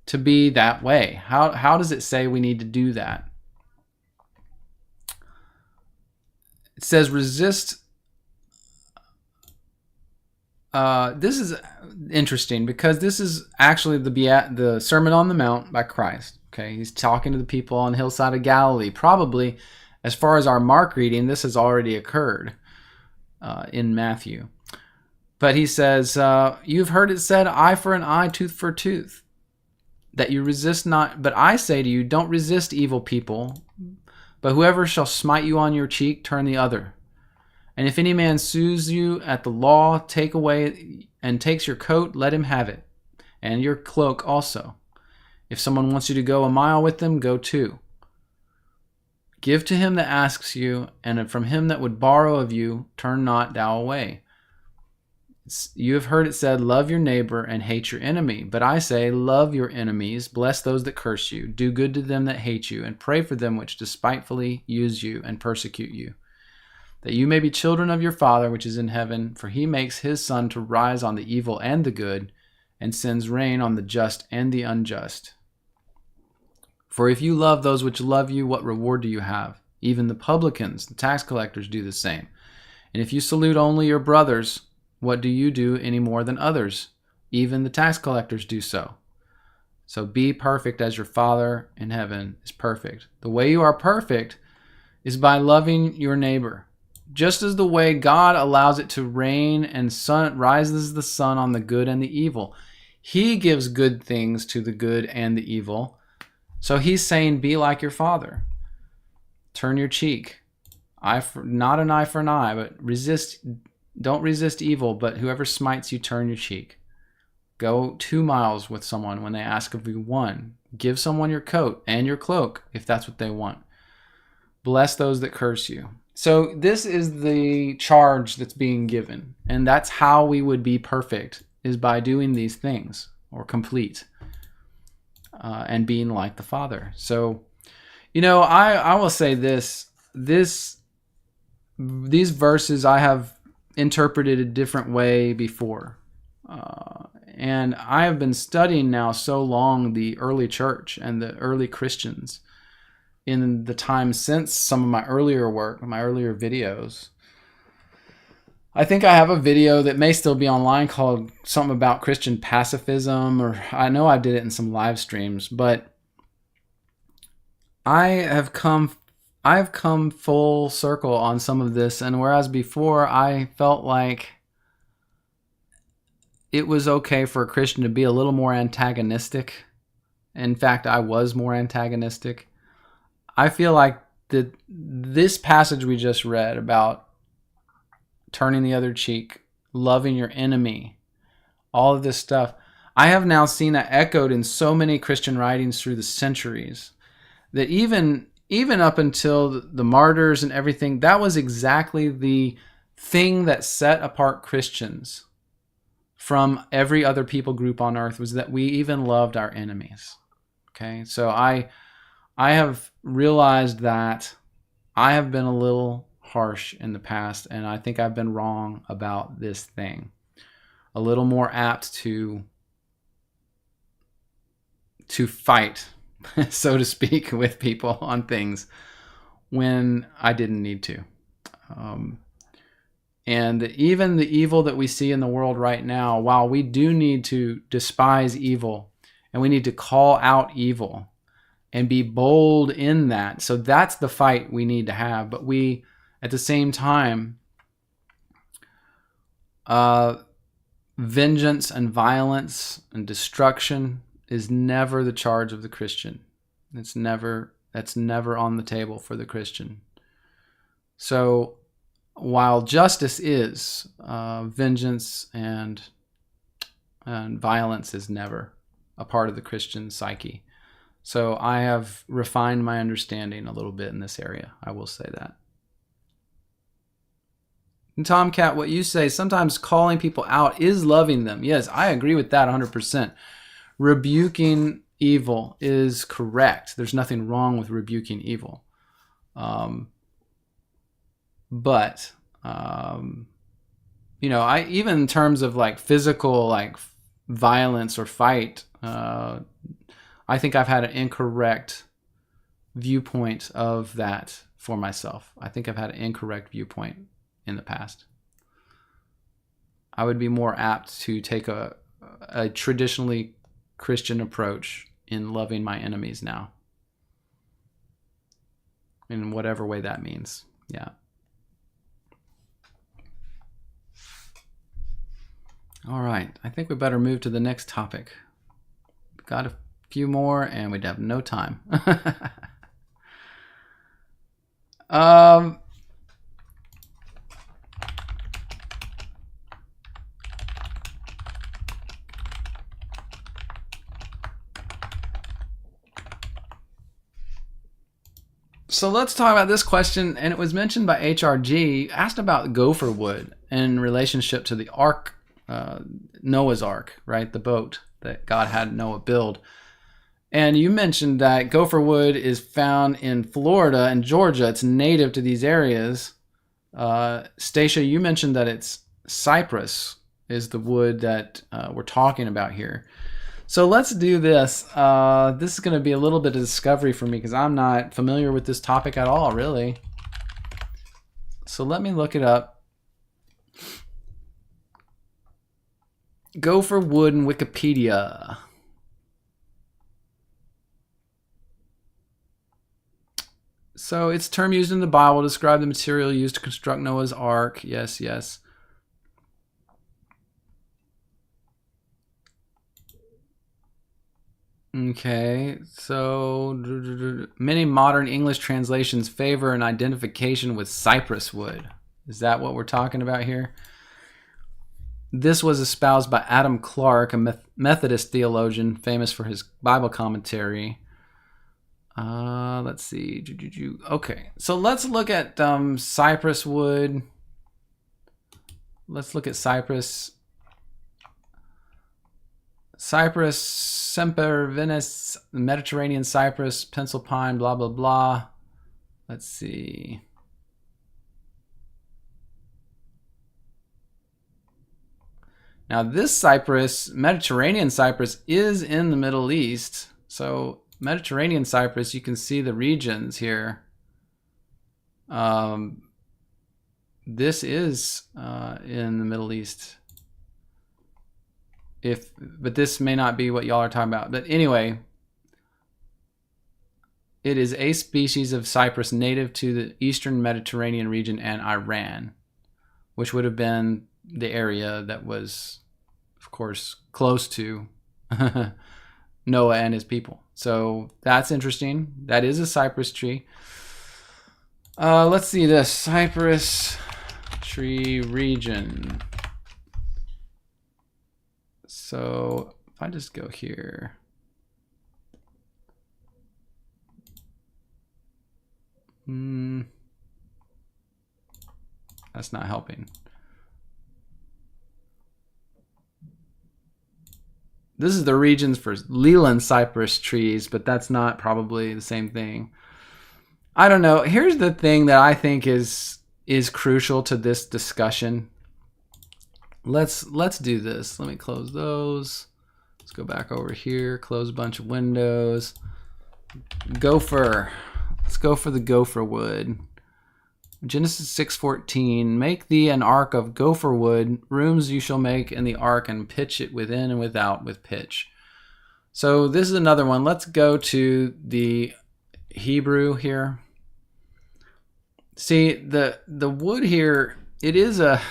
Speaker 1: to be that way? How does it say we need to do that? It says resist. This is interesting because this is actually the Sermon on the Mount by Christ. Okay, he's talking to the people on the hillside of Galilee. Probably, as far as our Mark reading, this has already occurred in Matthew. But he says, you've heard it said, eye for an eye, tooth for a tooth, that you resist not. But I say to you, don't resist evil people, but whoever shall smite you on your cheek, turn the other. And if any man sues you at the law, take away and takes your coat, let him have it, and your cloak also. If someone wants you to go a mile with them, go 2. Give to him that asks you, and from him that would borrow of you, turn not thou away. You have heard it said, love your neighbor and hate your enemy. But I say, love your enemies, bless those that curse you, do good to them that hate you, and pray for them which despitefully use you and persecute you, that you may be children of your Father which is in heaven, for he makes his sun to rise on the evil and the good, and sends rain on the just and the unjust. For if you love those which love you, what reward do you have? Even the publicans, the tax collectors, do the same. And if you salute only your brothers, what do you do any more than others? Even the tax collectors do so. So be perfect as your Father in heaven is perfect. The way you are perfect is by loving your neighbor. Just as the way God allows it to rain and sun rises the sun on the good and the evil. He gives good things to the good and the evil. So he's saying, be like your Father. Turn your cheek. Not an eye for an eye, but don't resist evil, but whoever smites you, turn your cheek. Go 2 miles with someone when they ask of you 1. Give someone your coat and your cloak if that's what they want. Bless those that curse you. So this is the charge that's being given. And that's how we would be perfect, is by doing these things, or complete, and being like the Father. So, I will say these verses I have interpreted a different way before. And I have been studying now so long the early church and the early Christians in the time since some of my earlier work, my earlier videos. I think I have a video that may still be online called something about Christian pacifism, or I know I did it in some live streams, but I have come full circle on some of this, and whereas before I felt like it was okay for a Christian to be a little more antagonistic. In fact, I was more antagonistic. I feel like this passage we just read about turning the other cheek, loving your enemy, all of this stuff, I have now seen that echoed in so many Christian writings through the centuries, that even up until the martyrs and everything, that was exactly the thing that set apart Christians from every other people group on earth, was that we even loved our enemies. Okay, so I have realized that I have been a little harsh in the past, and I think I've been wrong about this thing. A little more apt to fight, so to speak, with people on things when I didn't need to. And even the evil that we see in the world right now, while we do need to despise evil and we need to call out evil and be bold in that, so that's the fight we need to have. But we, at the same time, vengeance and violence and destruction is never the charge of the Christian. That's never on the table for the Christian. So while justice is, vengeance and violence is never a part of the Christian psyche. So I have refined my understanding a little bit in this area. I will say that. And Tomcat, what you say, sometimes calling people out is loving them. Yes, I agree with that 100%. Rebuking evil is correct. There's nothing wrong with rebuking evil. But you know, I even in terms of like physical like violence or fight, I think I've had an incorrect viewpoint of that for myself. I think I've had an incorrect viewpoint in the past. I would be more apt to take a traditionally Christian approach in loving my enemies now, in whatever way that means. Yeah. All right, I think we better move to the next topic. We've got a few more and we'd have no time. So let's talk about this question, and it was mentioned by HRG, asked about gopher wood in relationship to the ark, Noah's ark, right? The boat that God had Noah build. And you mentioned that gopher wood is found in Florida and Georgia. It's native to these areas. Stacia, you mentioned that it's cypress is the wood that we're talking about here. So let's do this. This is going to be a little bit of discovery for me because I'm not familiar with this topic at all, really. So let me look it up. Gopher wood in Wikipedia. So it's a term used in the Bible to describe the material used to construct Noah's ark. Yes, yes. Okay, so many modern English translations favor an identification with cypress wood. Is that what we're talking about here? This was espoused by Adam Clarke, a Methodist theologian famous for his Bible commentary. Let's see. Okay, so let's look at cypress wood. Let's look at cypress. Cypress sempervirens, Mediterranean cypress, pencil pine, blah, blah, blah. Let's see. Now this cypress, Mediterranean cypress, is in the Middle East. So Mediterranean cypress, you can see the regions here. This is in the Middle East. But this may not be what y'all are talking about. But anyway, it is a species of cypress native to the Eastern Mediterranean region and Iran, which would have been the area that was, of course, close to Noah and his people. So that's interesting. That is a cypress tree. Let's see this. Cypress tree region. So if I just go here. That's not helping. This is the regions for Leland cypress trees, but that's not probably the same thing. I don't know. Here's the thing that I think is crucial to this discussion. Let's do this. Let me close those. Let's go back over here, close a bunch of windows. Gopher. Let's go for the gopher wood. Genesis 6:14. Make thee an ark of gopher wood. Rooms you shall make in the ark and pitch it within and without with pitch. So this is another one. Let's go to the Hebrew here. See, the wood here, it is a...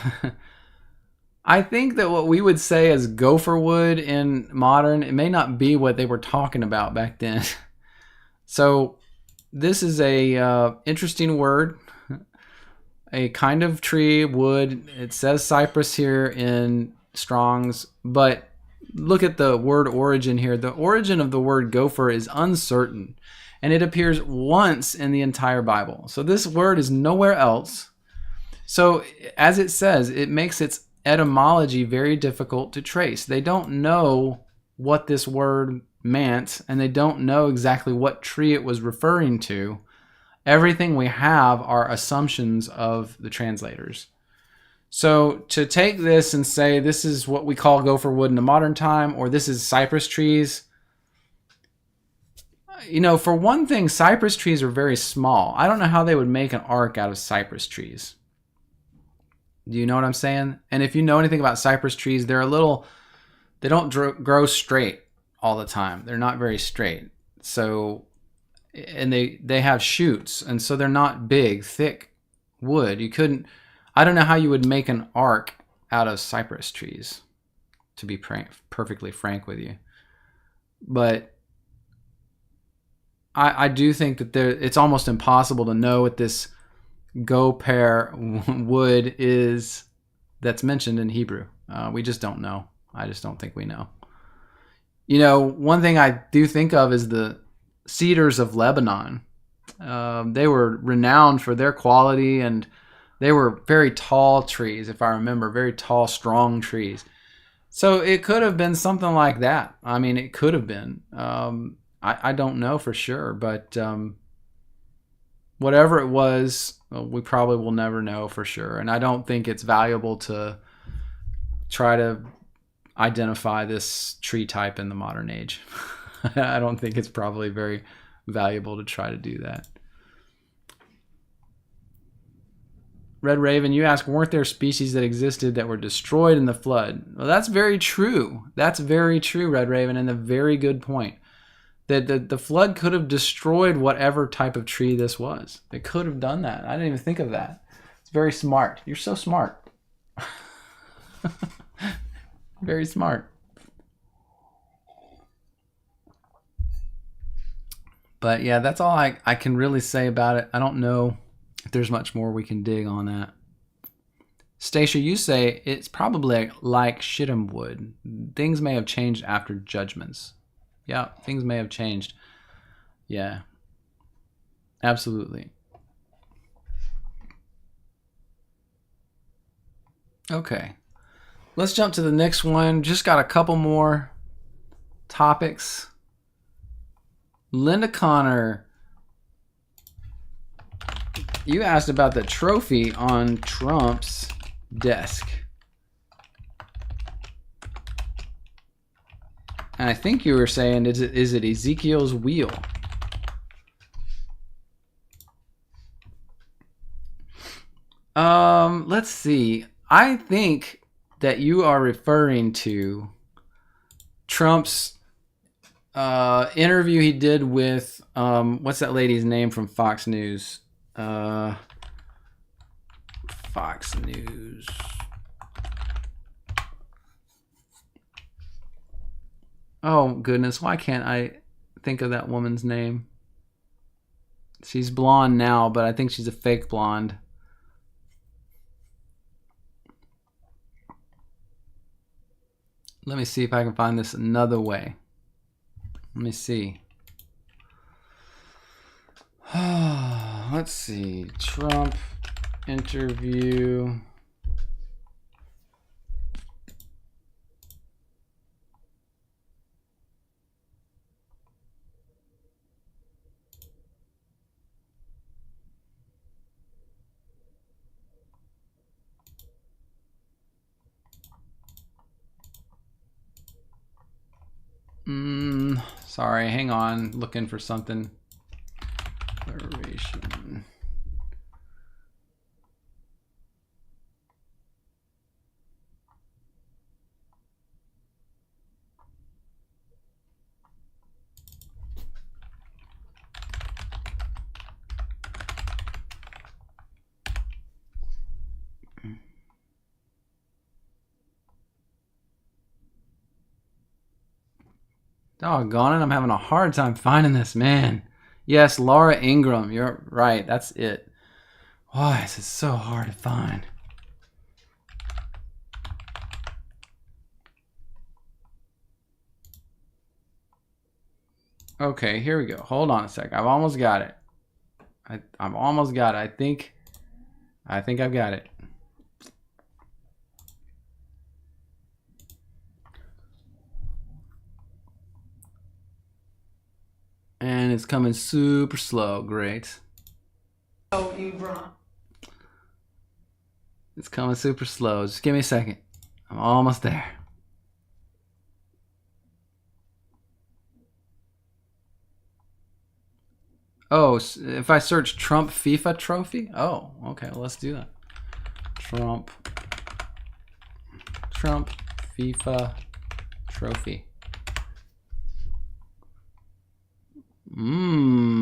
Speaker 1: I think that what we would say as gopher wood in modern, it may not be what they were talking about back then. So this is a interesting word, a kind of tree, wood. It says cypress here in Strong's, but look at the word origin here. The origin of the word gopher is uncertain, and it appears once in the entire Bible. So this word is nowhere else. So as it says, it makes its etymology very difficult to trace. They don't know what this word meant, and they don't know exactly what tree it was referring to. Everything we have are assumptions of the translators. So to take this and say this is what we call gopher wood in the modern time, or this is cypress trees, you know, for one thing, cypress trees are very small. I don't know how they would make an ark out of cypress trees. Do you know what I'm saying? And if you know anything about cypress trees, they're a little, they don't grow straight all the time. They're not very straight. So, and they have shoots, and so they're not big, thick wood. You couldn't, I don't know how you would make an ark out of cypress trees, to be perfectly frank with you. But I do think that it's almost impossible to know what this Gopher wood is that's mentioned in Hebrew. We just don't know. I just don't think we know. You know, one thing I do think of is the cedars of Lebanon. They were renowned for their quality, and they were very tall trees, if I remember, very tall, strong trees. So it could have been something like that. I mean, it could have been. I don't know for sure, but whatever it was, we probably will never know for sure. And I don't think it's valuable to try to identify this tree type in the modern age. I don't think it's probably very valuable to try to do that. Red Raven, you ask, weren't there species that existed that were destroyed in the flood? Well, that's very true. That's very true, Red Raven, and a very good point. That the flood could have destroyed whatever type of tree this was. It could have done that. I didn't even think of that. It's very smart. You're so smart. Very smart. But yeah, that's all I can really say about it. I don't know if there's much more we can dig on that. Stacia, you say it's probably like shittim wood. Things may have changed after judgments. Yeah, things may have changed. Yeah, absolutely. Okay, let's jump to the next one. Just got a couple more topics. Linda Connor, you asked about the trophy on Trump's desk. And I think you were saying, is it Ezekiel's wheel? Let's see. I think that you are referring to Trump's interview he did with what's that lady's name from Fox News? Fox News. Oh goodness, why can't I think of that woman's name? She's blonde now, but I think she's a fake blonde. Let me see if I can find this another way. Let me see. Let's see. Trump interview. Sorry, hang on. Looking for something. Declaration. Doggone it, I'm having a hard time finding this, man. Yes, Laura Ingraham, you're right, that's it. Why is it so hard to find? Okay, here we go. Hold on a sec. I've almost got it. I've almost got it. I think I've got it. And it's coming super slow. Great.
Speaker 2: Oh, you brought.
Speaker 1: It's coming super slow. Just give me a second. I'm almost there. Oh, if I search Trump FIFA Trophy? Oh, okay. Well, let's do that. Trump FIFA Trophy.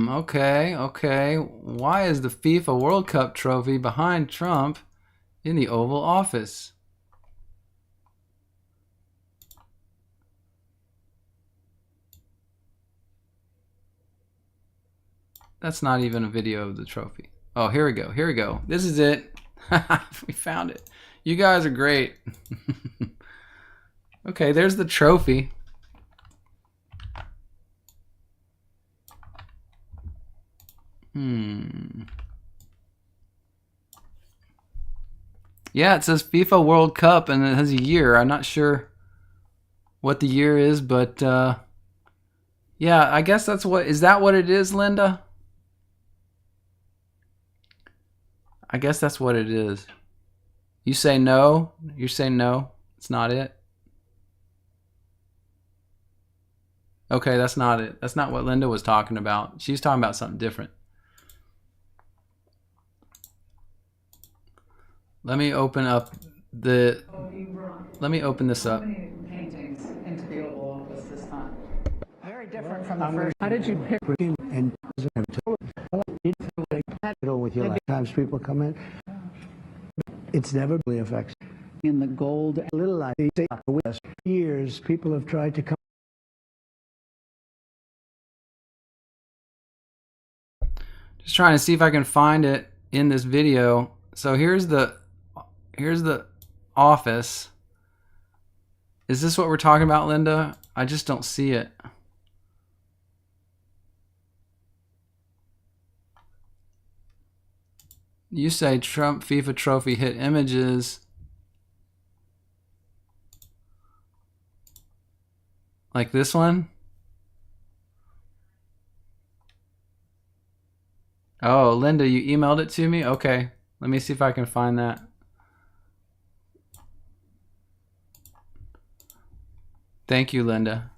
Speaker 1: Okay. Why is the FIFA World Cup trophy behind Trump in the Oval Office? That's not even a video of the trophy. Oh, here we go. This is it. We found it. You guys are great. Okay, there's the trophy. Yeah, it says FIFA World Cup and it has a year. I'm not sure what the year is, but yeah, I guess that's what, is that what it is, Linda? I guess that's what it is. You say no? You're saying no? It's not it? Okay, that's not it. That's not what Linda was talking about. She's talking about something different. Let me open up the... Let me open this up.
Speaker 2: Paintings into the Oval Office this time. Very different from the first.
Speaker 3: How did you pick? And with your lifetimes people come in, it's never really affects.
Speaker 2: In the gold.
Speaker 3: Little like with us years, people have tried to come.
Speaker 1: Just trying to see if I can find it in this video. So here's the office. Is this what we're talking about, Linda? I just don't see it. You say Trump FIFA Trophy hit images. Like this one? Oh, Linda, you emailed it to me? Okay. Let me see if I can find that. Thank you, Linda.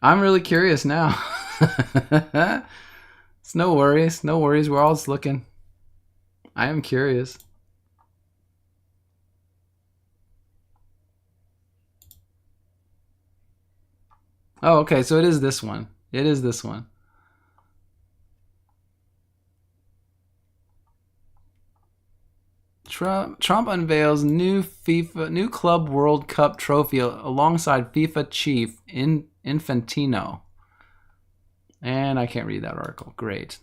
Speaker 1: I'm really curious now. It's no worries. No worries. We're all just looking. I am curious. Oh, okay. So it is this one. It is this one. Trump unveils new Club World Cup trophy alongside FIFA chief Infantino. And I can't read that article. Great.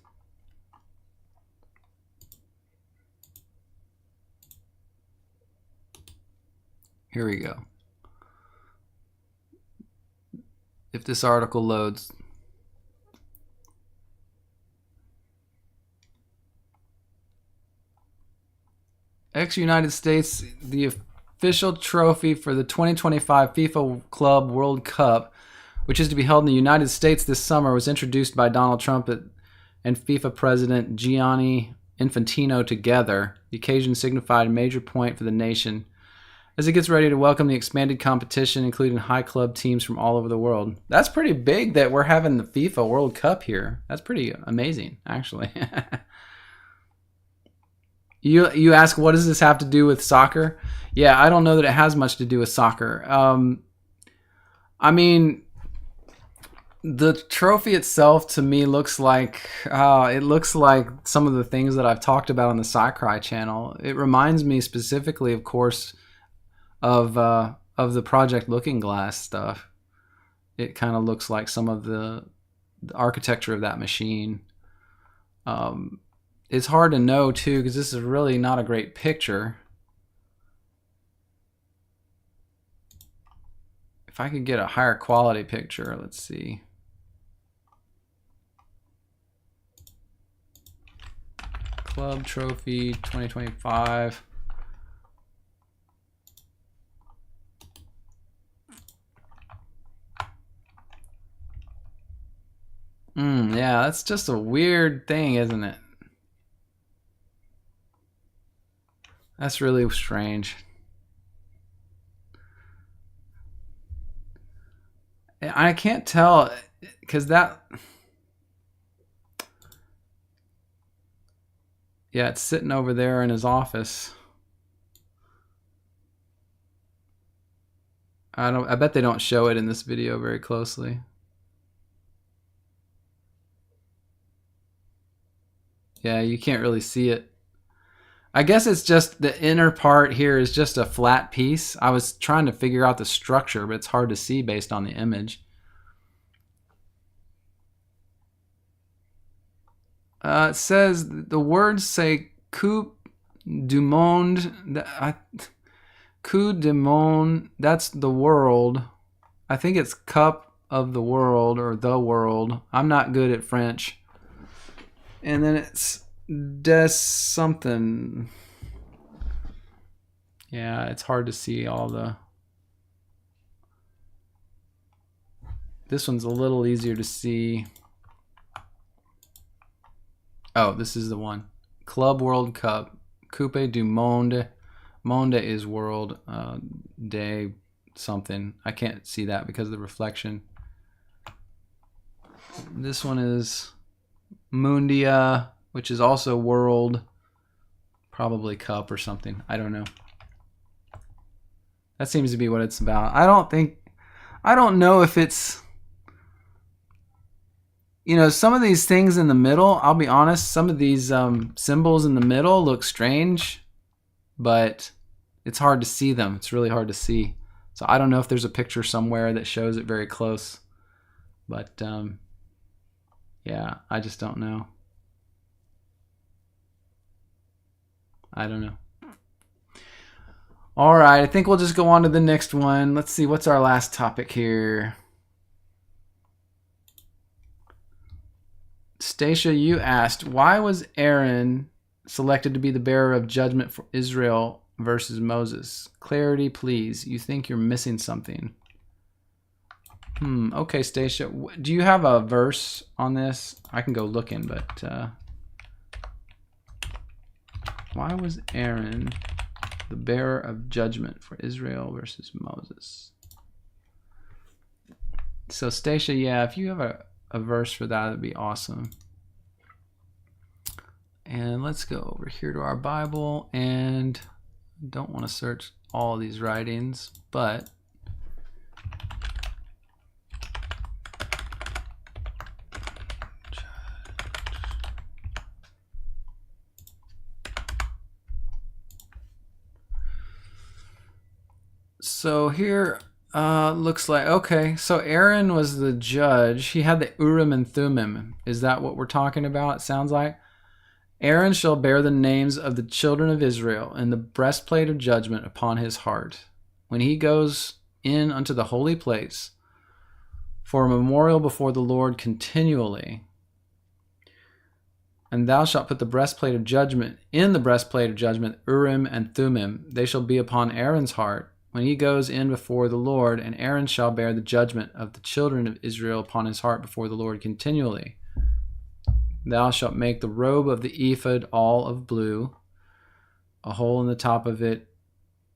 Speaker 1: Here we go. If this article loads. Ex-United States, the official trophy for the 2025 FIFA Club World Cup, which is to be held in the United States this summer, was introduced by Donald Trump and FIFA President Gianni Infantino together. The occasion signified a major point for the nation as it gets ready to welcome the expanded competition, including high club teams from all over the world. That's pretty big that we're having the FIFA World Cup here. That's pretty amazing, actually. You ask, what does this have to do with soccer? Yeah, I don't know that it has much to do with soccer. I mean, the trophy itself to me looks like some of the things that I've talked about on the SciCry channel. It reminds me specifically, of course, of the Project Looking Glass stuff. It kind of looks like some of the architecture of that machine. It's hard to know too, because this is really not a great picture. If I could get a higher quality picture, let's see. Club Trophy 2025. Yeah, that's just a weird thing, isn't it? That's really strange. I can't tell because that... Yeah, it's sitting over there in his office. I bet they don't show it in this video very closely. Yeah, you can't really see it. I guess it's just the inner part here is just a flat piece. I was trying to figure out the structure, but it's hard to see based on the image. It says the words say coup du monde. Coup du monde, that's the world. I think it's cup of the world or the world. I'm not good at French. And then it's des something. Yeah, it's hard to see all the... This one's a little easier to see. Oh, this is the one. Club World Cup. Coupe du Monde. Monde is world. Day something. I can't see that because of the reflection. This one is Mundia, which is also world. Probably cup or something. I don't know. That seems to be what it's about. I don't know if it's... You know, some of these things in the middle, I'll be honest, some of these symbols in the middle look strange, but it's hard to see them. It's really hard to see. So I don't know if there's a picture somewhere that shows it very close. But yeah, I just don't know. I don't know. All right, I think we'll just go on to the next one. Let's see, what's our last topic here? Stacia, you asked, why was Aaron selected to be the bearer of judgment for Israel versus Moses? Clarity, please. You think you're missing something. Okay, Stacia. Do you have a verse on this? I can go looking, but why was Aaron the bearer of judgment for Israel versus Moses? So, Stacia, yeah, if you have a verse for that, would be awesome. And let's go over here to our Bible, and I don't want to search all these writings, but so here looks like, okay, so Aaron was the judge. He had the Urim and Thummim. Is that what we're talking about? It sounds like. Aaron shall bear the names of the children of Israel and the breastplate of judgment upon his heart when he goes in unto the holy place for a memorial before the Lord continually. And thou shalt put the breastplate of judgment in the breastplate of judgment, Urim and Thummim. They shall be upon Aaron's heart when he goes in before the Lord, and Aaron shall bear the judgment of the children of Israel upon his heart before the Lord continually. Thou shalt make the robe of the ephod all of blue, a hole in the top of it,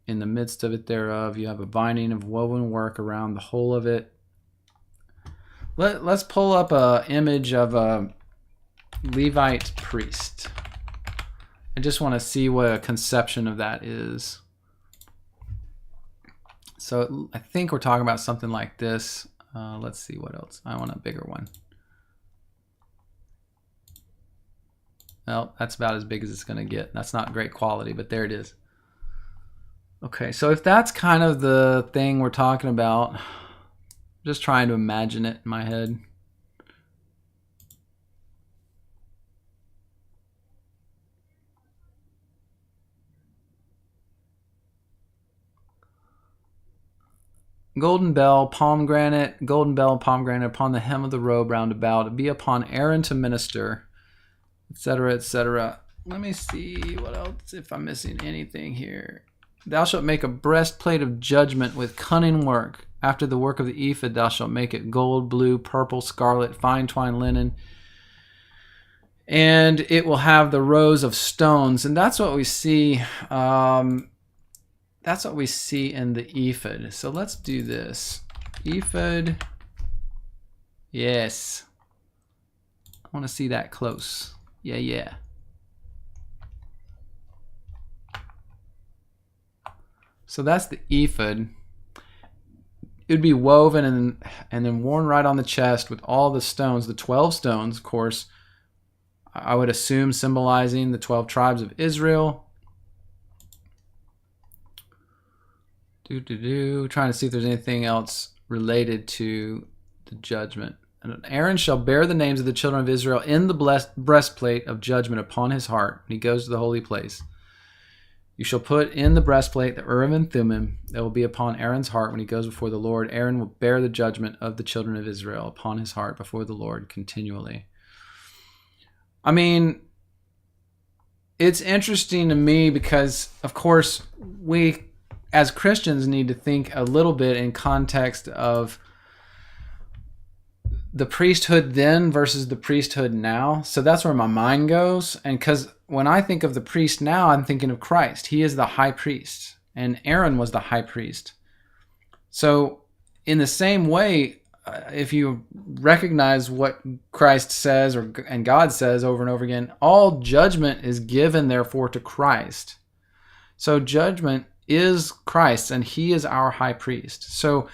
Speaker 1: in the midst of it thereof. You have a binding of woven work around the whole of it. Let's pull up an image of a Levite priest. I just want to see what a conception of that is. So I think we're talking about something like this. Let's see what else. I want a bigger one. Well, that's about as big as it's going to get. That's not great quality, but there it is. Okay, so if that's kind of the thing we're talking about, just trying to imagine it in my head. Golden bell, pomegranate, golden bell, pomegranate upon the hem of the robe round about, be upon Aaron to minister, etc., etc. Let me see what else, if I'm missing anything here. Thou shalt make a breastplate of judgment with cunning work. After the work of the ephod, thou shalt make it gold, blue, purple, scarlet, fine twined linen, And it will have the rows of stones, and that's what we see. That's what we see in the ephod. So let's do this. Ephod. Yes. I want to see that close. Yeah. So that's the ephod. It would be woven and then worn right on the chest with all the stones, the 12 stones, of course, I would assume symbolizing the 12 tribes of Israel. Trying to see if there's anything else related to the judgment. And Aaron shall bear the names of the children of Israel in the breastplate of judgment upon his heart when he goes to the holy place. You shall put in the breastplate the Urim and Thummim that will be upon Aaron's heart when he goes before the Lord. Aaron will bear the judgment of the children of Israel upon his heart before the Lord continually. I mean, it's interesting to me because, of course, we as Christians need to think a little bit in context of the priesthood then versus the priesthood now. So that's where my mind goes. And because when I think of the priest now, I'm thinking of Christ. He is the high priest, and Aaron was the high priest. So in the same way, if you recognize what Christ says and God says over and over again, all judgment is given therefore to Christ. So judgment is Christ, and he is our high priest. So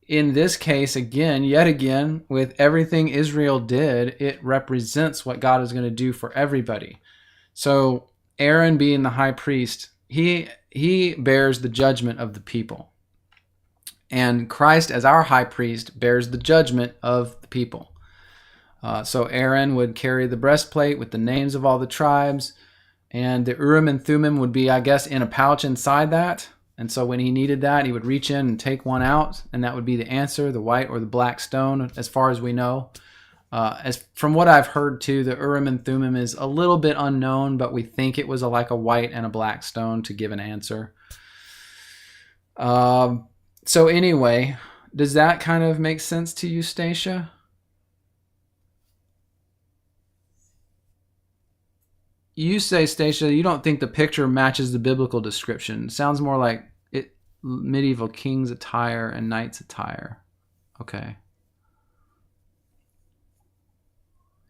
Speaker 1: in this case, yet again, with everything Israel did, it represents what God is going to do for everybody. So Aaron being the high priest, he bears the judgment of the people. And Christ, as our high priest, bears the judgment of the people. So Aaron would carry the breastplate with the names of all the tribes, and the Urim and Thummim would be, I guess, in a pouch inside that. And so when he needed that, he would reach in and take one out, and that would be the answer, the white or the black stone, as far as we know. As from what I've heard too, the Urim and Thummim is a little bit unknown, but we think it was like a white and a black stone to give an answer. So anyway, does that kind of make sense to you, Stacia? You say, Stacia, you don't think the picture matches the biblical description. It sounds more like medieval king's attire and knight's attire. Okay.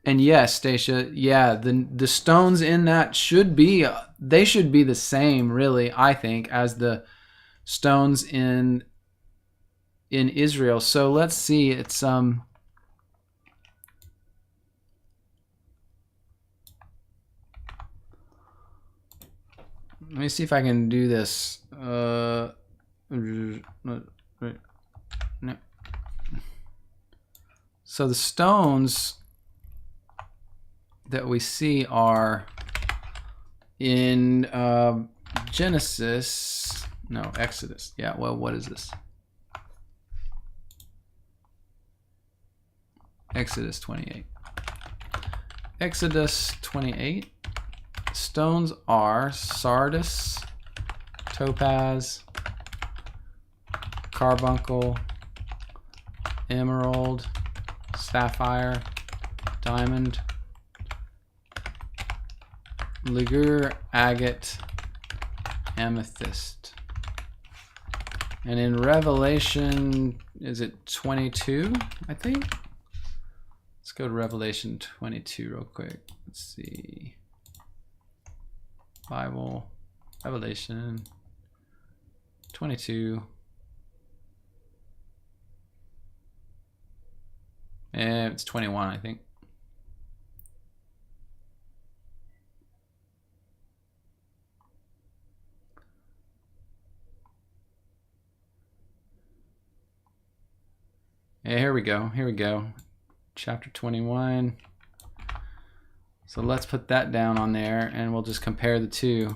Speaker 1: And yes, Stacia, yeah, the stones in that should be the same, really, I think, as the stones in Israel. So let's see, it's let me see if I can do this. No. So the stones that we see are in Exodus. Yeah, well, what is this? Exodus 28. Exodus 28. Stones are sardis, topaz, carbuncle, emerald, sapphire, diamond, ligure, agate, amethyst. And in Revelation, is it 22, I think? Let's go to Revelation 22 real quick. Let's see. Bible, Revelation 22. And it's 21, I think. Yeah, here we go. Chapter 21. So let's put that down on there, and we'll just compare the two.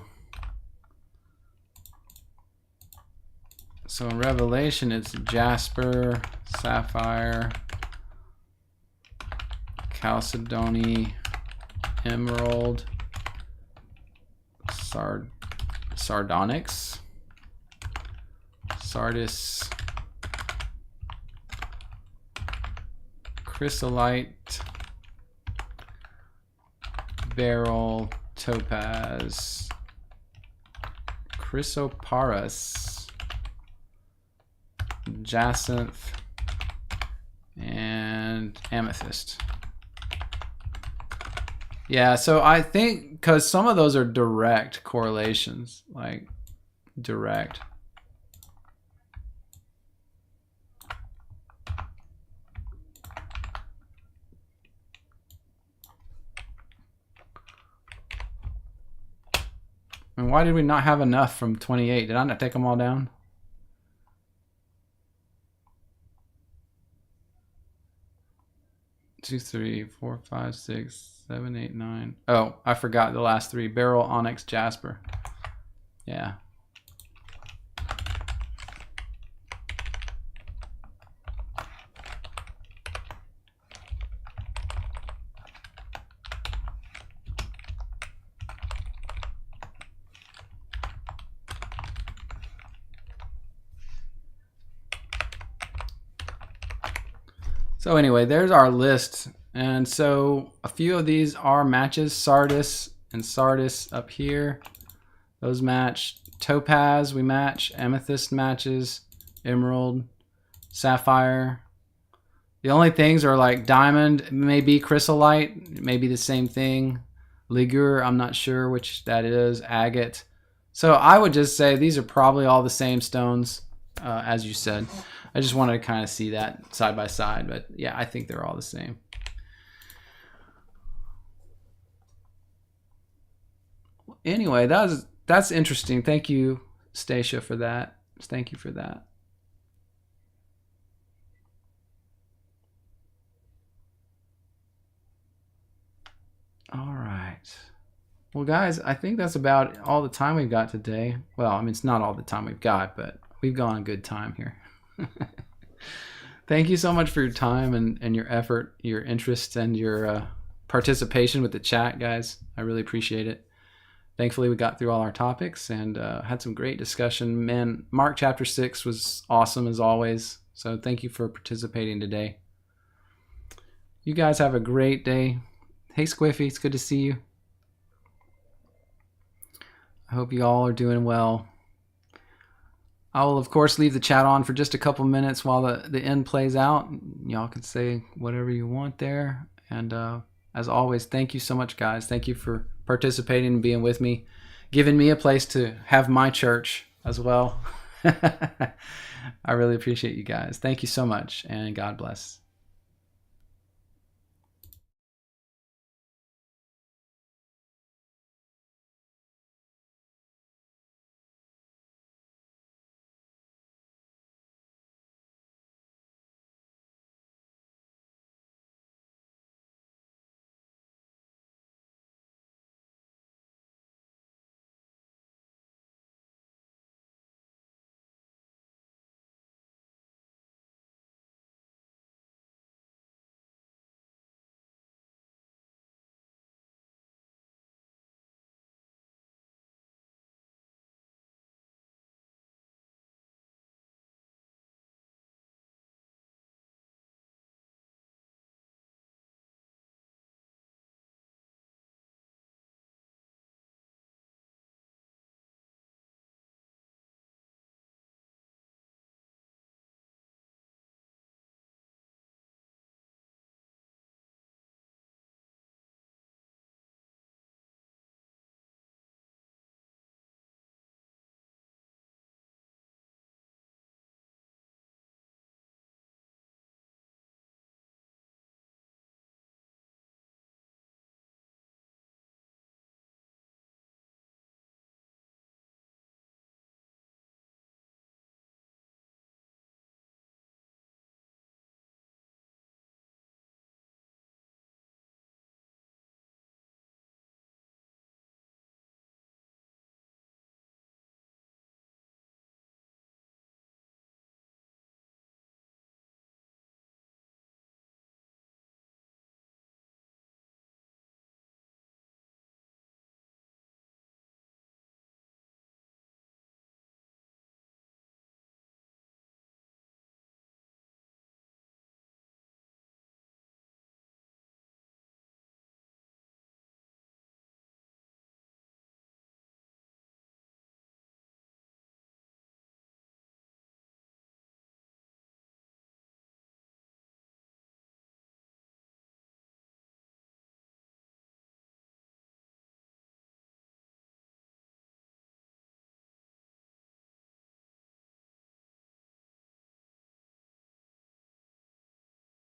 Speaker 1: So in Revelation, it's jasper, sapphire, chalcedony, emerald, sardonyx, sardis, chrysolite, beryl, topaz, chrysoparis, jacinth, and amethyst. Yeah, so I think because some of those are direct correlations, like direct. And why did we not have enough from 28? Did I not take them all down? Two, three, four, five, six, 7, 8, 9. Oh, I forgot the last three. Beryl, onyx, jasper. Yeah. So anyway, there's our list. And so a few of these are matches. Sardis and Sardis up here. Those match. Topaz we match. Amethyst matches. Emerald. Sapphire. The only things are like diamond, maybe chrysolite, maybe the same thing. Ligure, I'm not sure which that is. Agate. So I would just say these are probably all the same stones, as you said. I just wanted to kind of see that side by side, but yeah, I think they're all the same. Anyway, that's interesting. Thank you, Stacia, for that. Thank you for that. All right. Well, guys, I think that's about all the time we've got today. Well, I mean, it's not all the time we've got, but we've gone a good time here. Thank you so much for your time and your effort, your interest, and your participation with the chat, guys. I really appreciate it. Thankfully, we got through all our topics and had some great discussion. Man, Mark chapter 6 was awesome as always. So thank you for participating today. You guys have a great day. Hey, Squiffy, it's good to see you. I hope you all are doing well. I will, of course, leave the chat on for just a couple minutes while the end plays out. Y'all can say whatever you want there. And as always, thank you so much, guys. Thank you for participating and being with me, giving me a place to have my church as well. I really appreciate you guys. Thank you so much, and God bless.